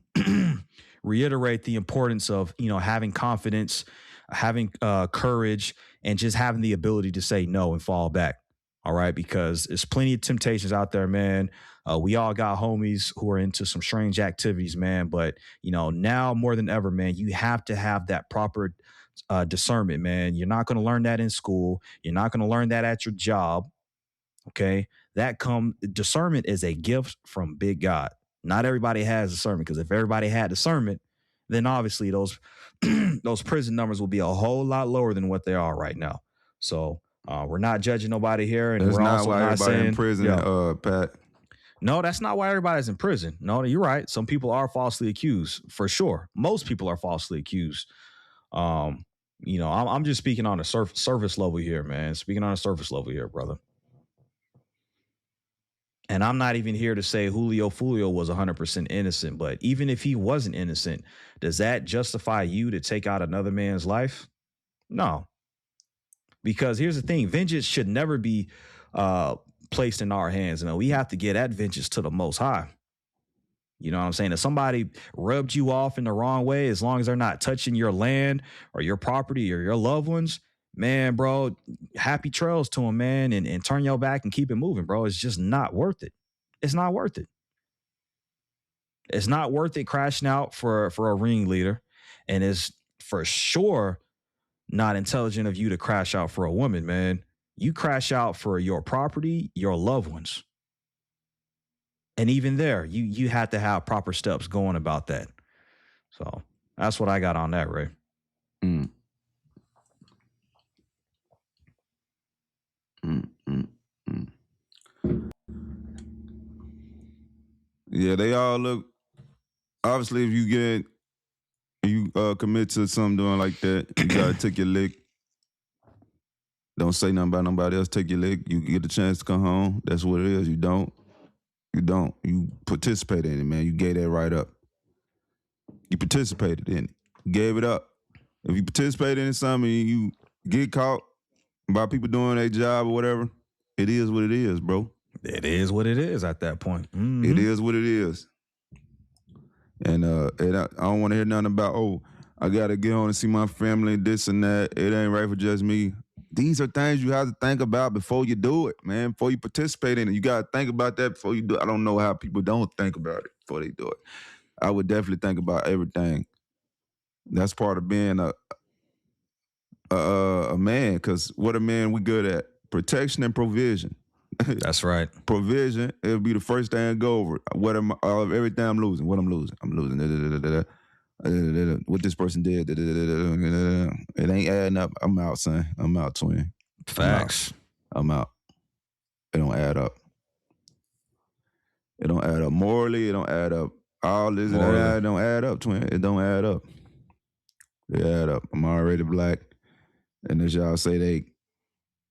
reiterate the importance of, having confidence, having courage, and just having the ability to say no and fall back. All right. Because there's plenty of temptations out there, man. We all got homies who are into some strange activities, man. But, now more than ever, man, you have to have that proper discernment, man. You're not going to learn that in school. You're not going to learn that at your job. Okay. Discernment is a gift from big God. Not everybody has discernment, because if everybody had discernment, then obviously those prison numbers will be a whole lot lower than what they are right now. So we're not judging nobody here, and that's we're not also why not everybody saying in prison, Pat. No, that's not why everybody's in prison. No, you're right. Some people are falsely accused, for sure. Most people are falsely accused. I'm just speaking on a surface level here, man. Speaking on a surface level here, brother. And I'm not even here to say Julio Foolio was 100% innocent, but even if he wasn't innocent, does that justify you to take out another man's life? No. Because here's the thing, vengeance should never be placed in our hands. We have to get that vengeance to the Most High. You know what I'm saying? If somebody rubbed you off in the wrong way, as long as they're not touching your land or your property or your loved ones, man, bro, happy trails to them, man, and turn your back and keep it moving, bro. It's just not worth it. It's not worth it. It's not worth it crashing out for a ringleader, and it's for sure not intelligent of you to crash out for a woman, man. You crash out for your property, your loved ones. And even there, you had to have proper steps going about that. So that's what I got on that, Ray. Mm. Mm, mm, mm. Yeah, they all look. Obviously, if you commit to something doing like that, you gotta take your lick. Don't say nothing about nobody else. Take your lick. You get a chance to come home. That's what it is. You don't. You participated in it, man. You gave that right up. You participated in it. You gave it up. If you participated in something and you get caught by people doing their job or whatever, it is what it is, bro. It is what it is at that point. Mhm. It is what it is. And I don't want to hear nothing about, oh, I got to get home and see my family, this and that. It ain't right for just me. These are things you have to think about before you do it, man, before you participate in it. You got to think about that before you do it. I don't know how people don't think about it before they do it. I would definitely think about everything. That's part of being a man, because what a man we good at? Protection and provision. That's right. Provision, it'll be the first thing I go over. Everything I'm losing. What I'm losing. I'm losing. What this person did. It ain't adding up. I'm out, son. I'm out, twin. Facts. I'm out. It don't add up. It don't add up morally. It don't add up. All this and that, it don't add up, twin. It don't add up. It add up. I'm already black. And as y'all say they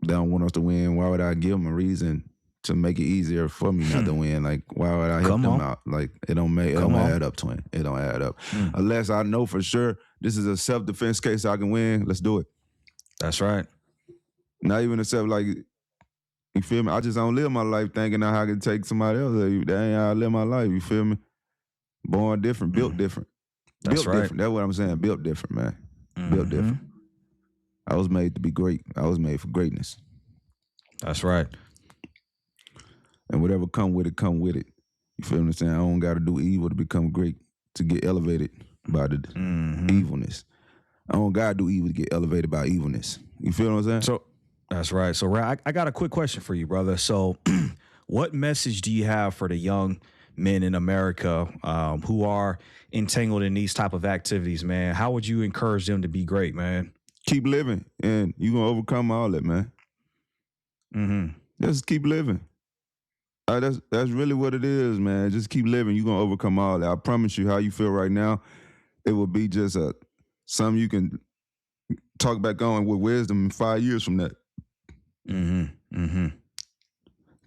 don't want us to win, why would I give them a reason to make it easier for me not to win? Like, why would I help them out? Like, it don't add up, twin. It don't add up. Unless I know for sure this is a self-defense case I can win, let's do it. That's right. Not even except like, you feel me? I just don't live my life thinking how I can take somebody else. That ain't how I live my life, you feel me? Born different, built different. That's built right. different. That's what I'm saying. Built different, man. Built different. I was made to be great. I was made for greatness. That's right. And whatever come with it, come with it. You feel what I'm saying? I don't got to do evil to become great, to get elevated by the evilness. I don't got to do evil to get elevated by evilness. You feel what I'm saying? So that's right. So Ray, I got a quick question for you, brother. So what message do you have for the young men in America who are entangled in these type of activities, man? How would you encourage them to be great, man? Keep living, and you're going to overcome all that, man. Just keep living. That's really what it is, man. Just keep living. You're going to overcome all that. I promise you, how you feel right now, it will be just something you can talk back on with wisdom in 5 years from that.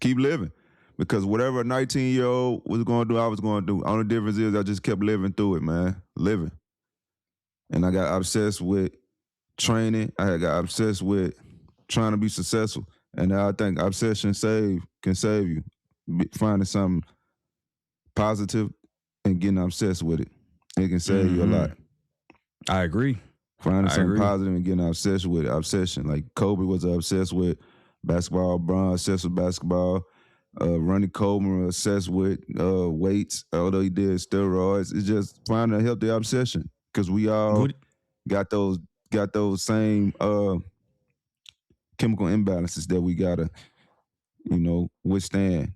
Keep living. Because whatever a 19-year-old was going to do, I was going to do. Only difference is I just kept living through it, man. Living. And I got obsessed with training. I got obsessed with trying to be successful. And I think obsession can save you. Finding something positive and getting obsessed with it. It can save you a lot. I agree. Finding something positive and getting obsessed with it. Obsession. Like Kobe was obsessed with basketball. Bron obsessed with basketball. Ronnie Coleman obsessed with weights, although he did steroids. It's just finding a healthy obsession, because we all got those same chemical imbalances that we gotta, withstand.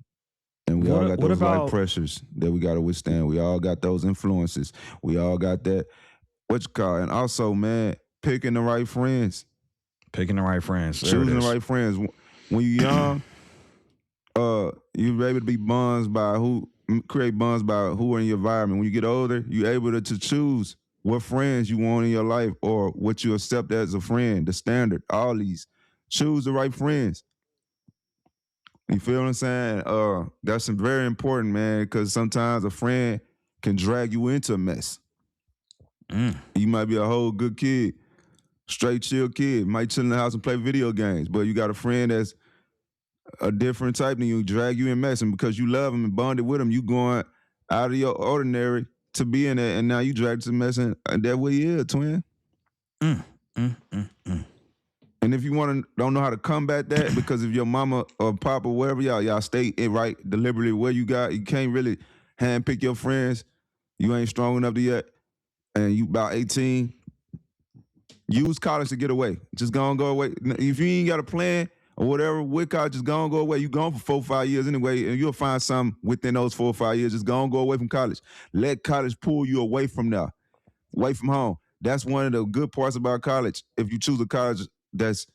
And we all got those life pressures that we gotta withstand. We all got those influences. We all got that, and also, man, picking the right friends. Picking the right friends. Choosing the right friends. When you're young, you're able to be create bonds by who are in your environment. When you get older, you're able to choose what friends you want in your life or what you accept as a friend, the standard, all these. Choose the right friends. You feel what I'm saying? That's very important, man, because sometimes a friend can drag you into a mess. You might be a whole good kid, straight chill kid, might chill in the house and play video games, but you got a friend that's a different type than you, drag you in mess, and because you love him and bonded with him, you going out of your ordinary to be in it, and now you dragged to mess, and that way you is, twin. And if you don't know how to combat that, because if your mama or papa, wherever y'all stay in right deliberately where you can't really handpick your friends. You ain't strong enough to yet, and you about 18. Use college to get away. Just go away. If you ain't got a plan, or whatever, with college, just go away. You gone for 4 or 5 years anyway, and you'll find something within those 4 or 5 years. Just go away from college. Let college pull you away from there, away from home. That's one of the good parts about college. If you choose a college that's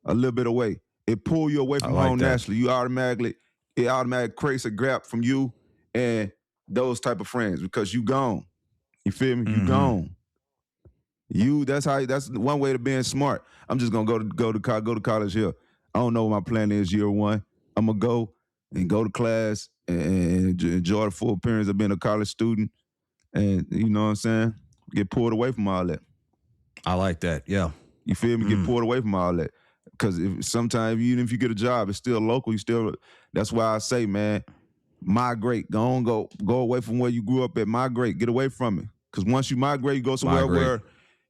a little bit away, it pull you away from home naturally. It automatically creates a gap from you and those type of friends because you gone. You feel me? You gone. That's one way to being smart. I'm just gonna go to college here. I don't know what my plan is year one. I'm gonna go to class and enjoy the full appearance of being a college student, and you know what I'm saying. Get pulled away from all that. I like that. Yeah. You feel me? Get pulled away from all that. Because sometimes even if you get a job, it's still local. That's why I say, man, migrate. Go away from where you grew up at. Migrate. Get away from it. Because once you migrate, you go somewhere where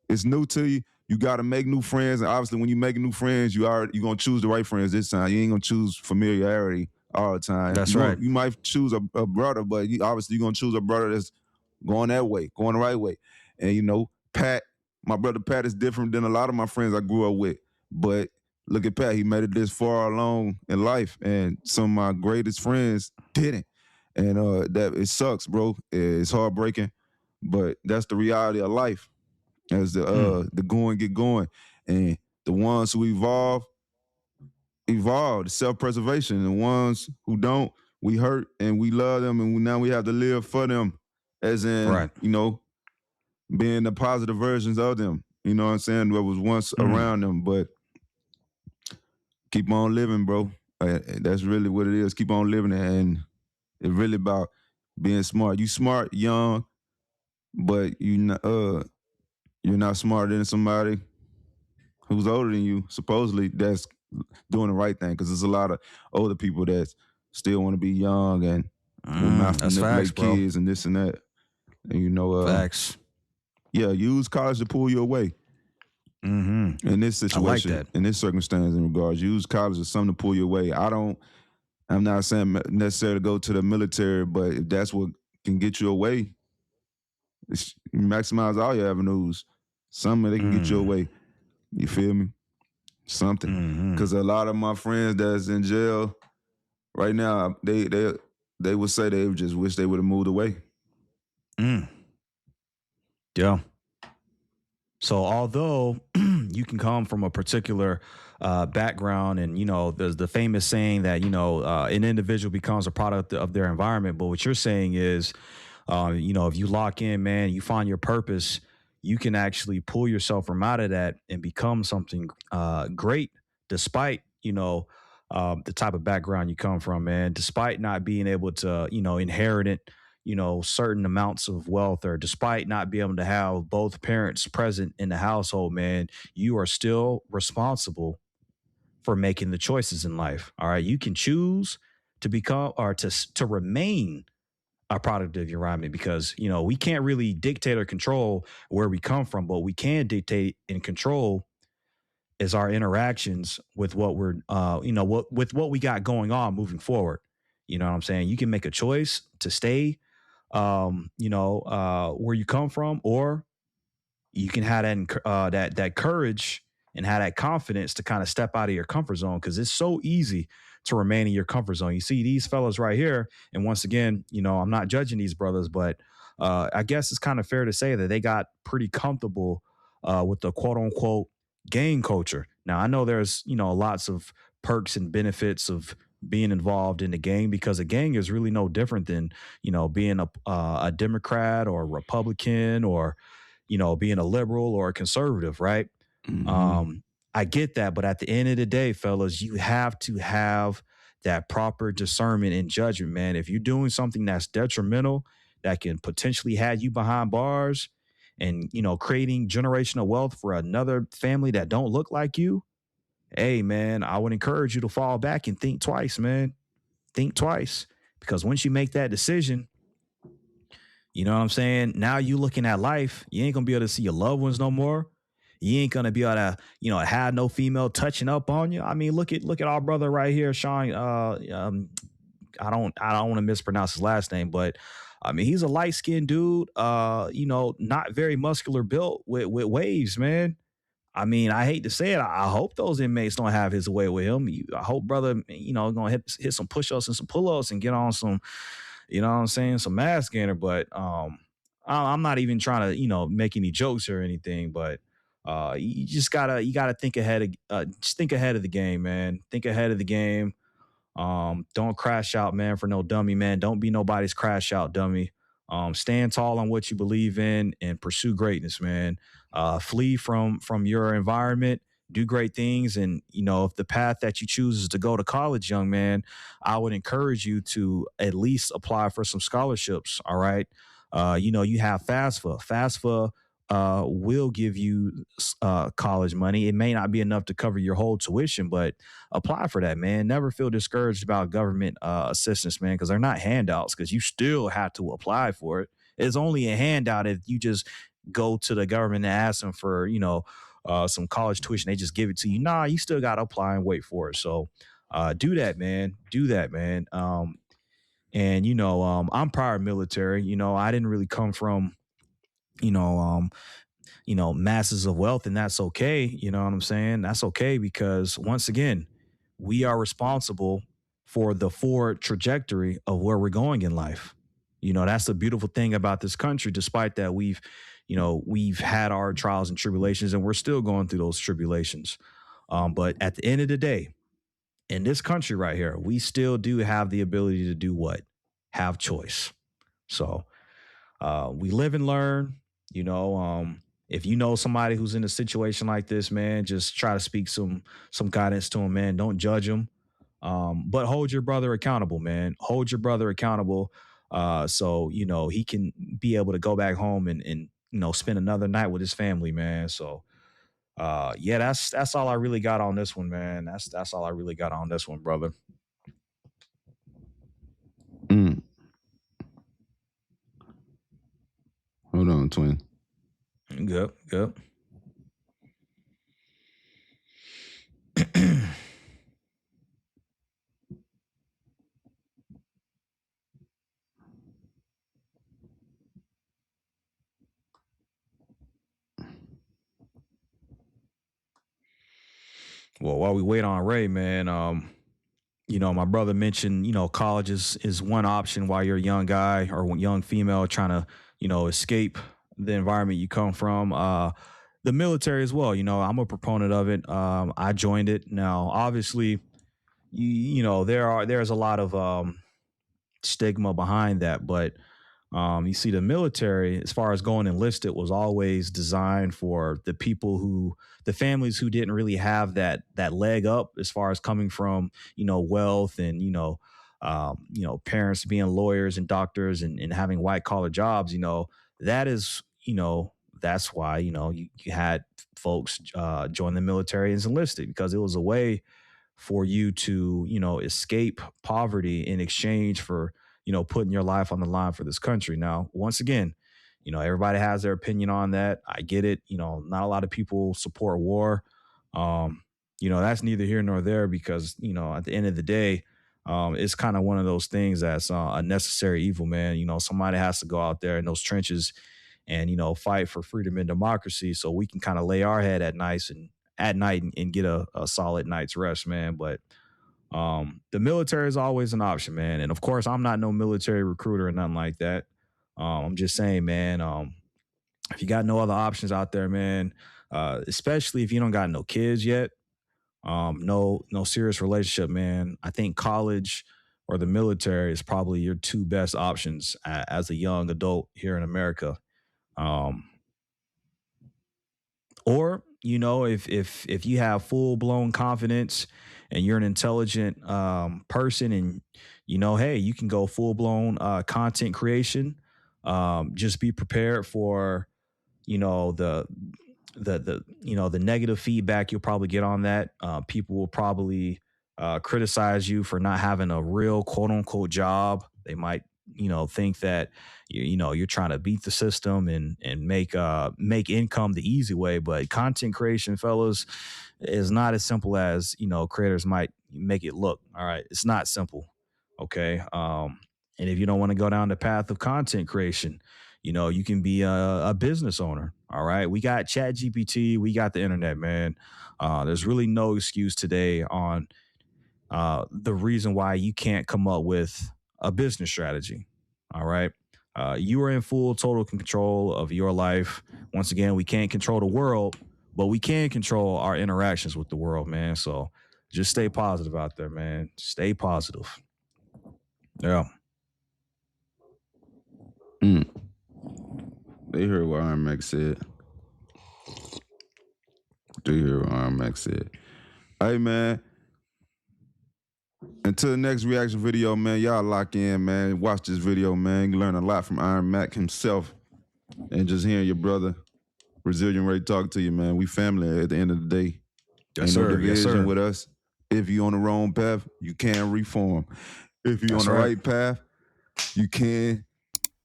it's new to you. You got to make new friends. And obviously, when you make new friends, you're going to choose the right friends this time. You ain't going to choose familiarity all the time. That's right. You might choose a brother, but obviously you're going to choose a brother that's going that way, going the right way. And, you know, Pat, my brother Pat is different than a lot of my friends I grew up with. But look at Pat. He made it this far along in life. And some of my greatest friends didn't. And that it sucks, bro. It's heartbreaking. But that's the reality of life. As the going get going. And the ones who evolve, self-preservation. The ones who don't, we hurt and we love them and now we have to live for them. As in, you know, being the positive versions of them. You know what I'm saying? That was once around them, but keep on living, bro. That's really what it is. Keep on living, and it's really about being smart. You smart, young, but you're not smarter than somebody who's older than you, supposedly, that's doing the right thing. Because there's a lot of older people that still want to be young and will not manipulate kids and this and that. And you know, facts. Yeah, use college to pull you away. In this situation, like that. In this circumstance, in regards, use college as something to pull you away. I'm not saying necessarily go to the military, but if that's what can get you away, maximize all your avenues. Something that can get you away. You feel me? Something. Because a lot of my friends that's in jail right now, they would say they just wish they would have moved away. Yeah. So although you can come from a particular background, and you know, there's the famous saying that an individual becomes a product of their environment. But what you're saying is, if you lock in, man, you find your purpose, you can actually pull yourself from out of that and become something great, despite the type of background you come from, man. Despite not being able to inherit it. Certain amounts of wealth, or despite not being able to have both parents present in the household, man, you are still responsible for making the choices in life. All right. You can choose to become or to remain a product of your environment, because, we can't really dictate or control where we come from, but we can dictate and control is our interactions with what we're, with what we got going on moving forward. You know what I'm saying? You can make a choice to stay where you come from, or you can have that courage and have that confidence to kind of step out of your comfort zone, because it's so easy to remain in your comfort zone. You see these fellas right here, and once again, I'm not judging these brothers, but I guess it's kind of fair to say that they got pretty comfortable with the quote unquote gang culture. Now I know there's lots of perks and benefits of being involved in the gang, because a gang is really no different than being a Democrat or a Republican, or being a liberal or a conservative, right? I get that, but at the end of the day, fellas, you have to have that proper discernment and judgment, man. If you're doing something that's detrimental, that can potentially have you behind bars, and creating generational wealth for another family that don't look like you, hey, man, I would encourage you to fall back and think twice, man. Think twice. Because once you make that decision, you know what I'm saying? Now you looking at life, you ain't going to be able to see your loved ones no more. You ain't going to be able to, have no female touching up on you. I mean, look at our brother right here, Sean. I don't want to mispronounce his last name, but I mean, he's a light-skinned dude, not very muscular built with waves, man. I mean, I hate to say it. I hope those inmates don't have his way with him. I hope brother, gonna hit some push-ups and some pull-ups and get on some, you know what I'm saying, some mass gainer. But I'm not even trying to, make any jokes or anything. But you gotta think ahead of just think ahead of the game, man. Think ahead of the game. Don't crash out, man, for no dummy, man. Don't be nobody's crash out dummy. Stand tall on what you believe in and pursue greatness, man. Flee from your environment, do great things, and if the path that you choose is to go to college, young man, I would encourage you to at least apply for some scholarships. All right, you have FAFSA. FAFSA will give you college money. It may not be enough to cover your whole tuition, but apply for that, man. Never feel discouraged about government assistance, man, because they're not handouts, because you still have to apply for it. It's only a handout if you just go to the government and ask them for, some college tuition. They just give it to you. Nah, you still got to apply and wait for it. So do that, man. Do that, man. And, I'm prior military. I didn't really come from, you know, um, masses of wealth, and that's okay. You know what I'm saying? That's okay because once again, we are responsible for the forward trajectory of where we're going in life. That's the beautiful thing about this country, despite that we've had our trials and tribulations and we're still going through those tribulations. But at the end of the day, in this country right here, we still do have the ability to do what? Have choice. So we live and learn. If you know somebody who's in a situation like this, man, just try to speak some guidance to them, man. Don't judge them, but hold your brother accountable, man. Hold your brother accountable, so he can be able to go back home and spend another night with his family, man. So yeah, that's all I really got on this one, man. That's all I really got on this one, brother. Mm. Hold on, twin. Yep, yep. Well, while we wait on Ray, man, my brother mentioned, college is one option while you're a young guy or young female trying to, escape the environment you come from. The military as well. I'm a proponent of it. I joined it. Now, obviously, there's a lot of stigma behind that, but you see, the military, as far as going enlisted, was always designed for the families who didn't really have that leg up, as far as coming from, wealth and parents being lawyers and doctors and having white collar jobs. That is, that's why you had folks join the military as enlisted, because it was a way for you to, escape poverty in exchange for, putting your life on the line for this country. Now, once again, everybody has their opinion on that. I get it. Not a lot of people support war. That's neither here nor there, because, at the end of the day, it's kind of one of those things that's a necessary evil, man. Somebody has to go out there in those trenches and, fight for freedom and democracy so we can kind of lay our head at night and get a solid night's rest, man. But the military is always an option, man. And of course, I'm not no military recruiter or nothing like that. I'm just saying, man, if you got no other options out there, man, especially if you don't got no kids yet, no serious relationship, man, I think college or the military is probably your two best options as a young adult here in America. Um, or if you have full blown confidence and you're an intelligent person, and hey, you can go full blown content creation. Just be prepared for the the negative feedback you'll probably get on that. People will probably criticize you for not having a real quote unquote job. They might think that you're trying to beat the system and make income the easy way. But content creation, fellas, is not as simple as creators might make it look. All right, it's not simple. Okay. And if you don't want to go down the path of content creation, You can be a business owner. All right. We got Chat GPT. We got the internet, man. There's really no excuse today on the reason why you can't come up with a business strategy. All right. You are in full total control of your life. Once again, we can't control the world, but we can control our interactions with the world, man. So just stay positive out there, man. Stay positive. Yeah. They heard what Iron Mac said. Hey, man. Until the next reaction video, man, y'all lock in, man. Watch this video, man. You learn a lot from Iron Mac himself. And just hearing your brother, Brazilian Ray, talk to you, man. We family at the end of the day. Yes, Ain't sir. no division Yes, sir. with us. If you on the wrong path, you can reform. If you on That's the right. right path, you can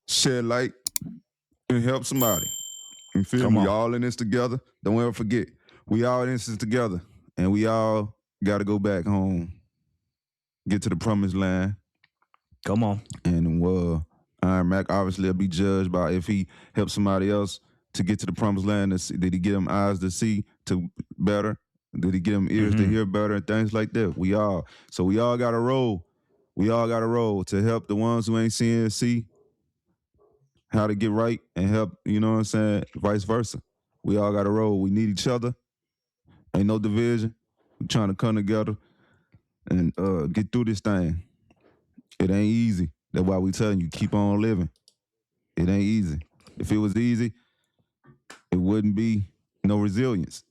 shed light and help somebody. You feel Come me? We on. all in this together. Don't ever forget. We all in this together. And we all got to go back home. Get to the promised land. Come on. And Iron Mac obviously will be judged by if he helps somebody else to get to the promised land. Did he get them eyes to see to better? Did he get them ears to hear better and things like that? We all got to roll. We all got to roll to help the ones who ain't seeing see how to get right and help, you know what I'm saying, vice versa. We all got to roll. We need each other. Ain't no division. We're trying to come together and get through this thing. It ain't easy. That's why we telling you, keep on living. It ain't easy. If it was easy, it wouldn't be no resilience.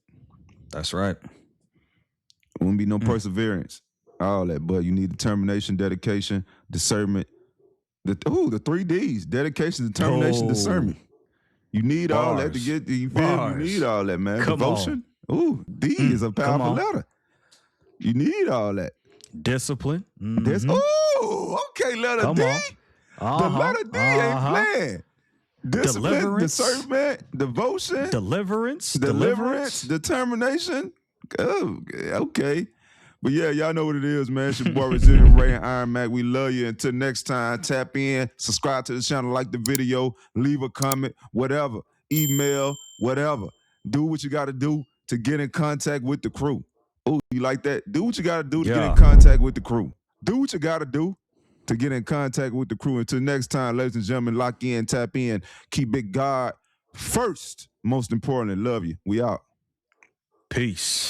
That's right. It wouldn't be no perseverance. All that. But you need determination, dedication, discernment. The 3 Ds. Dedication, determination, discernment. You need all that to get, you feel me? You need all that, man. Come Devotion. On. D is a powerful letter. You need all that. Discipline. Okay, letter D. The letter D ain't playing. Discipline, discernment, devotion, deliverance, determination. Oh, okay. But yeah, y'all know what it is, man. It's your boy Brazilian Ray and Iron Mac. We love you. Until next time, tap in, subscribe to the channel, like the video, leave a comment, whatever. Email, whatever. Do what you got to do to get in contact with the crew. Oh, you like that? Do what you got to do to get in contact with the crew. Do what you got to do to get in contact with the crew. Until next time, ladies and gentlemen, lock in, tap in, keep it God first. Most importantly, love you. We out. Peace.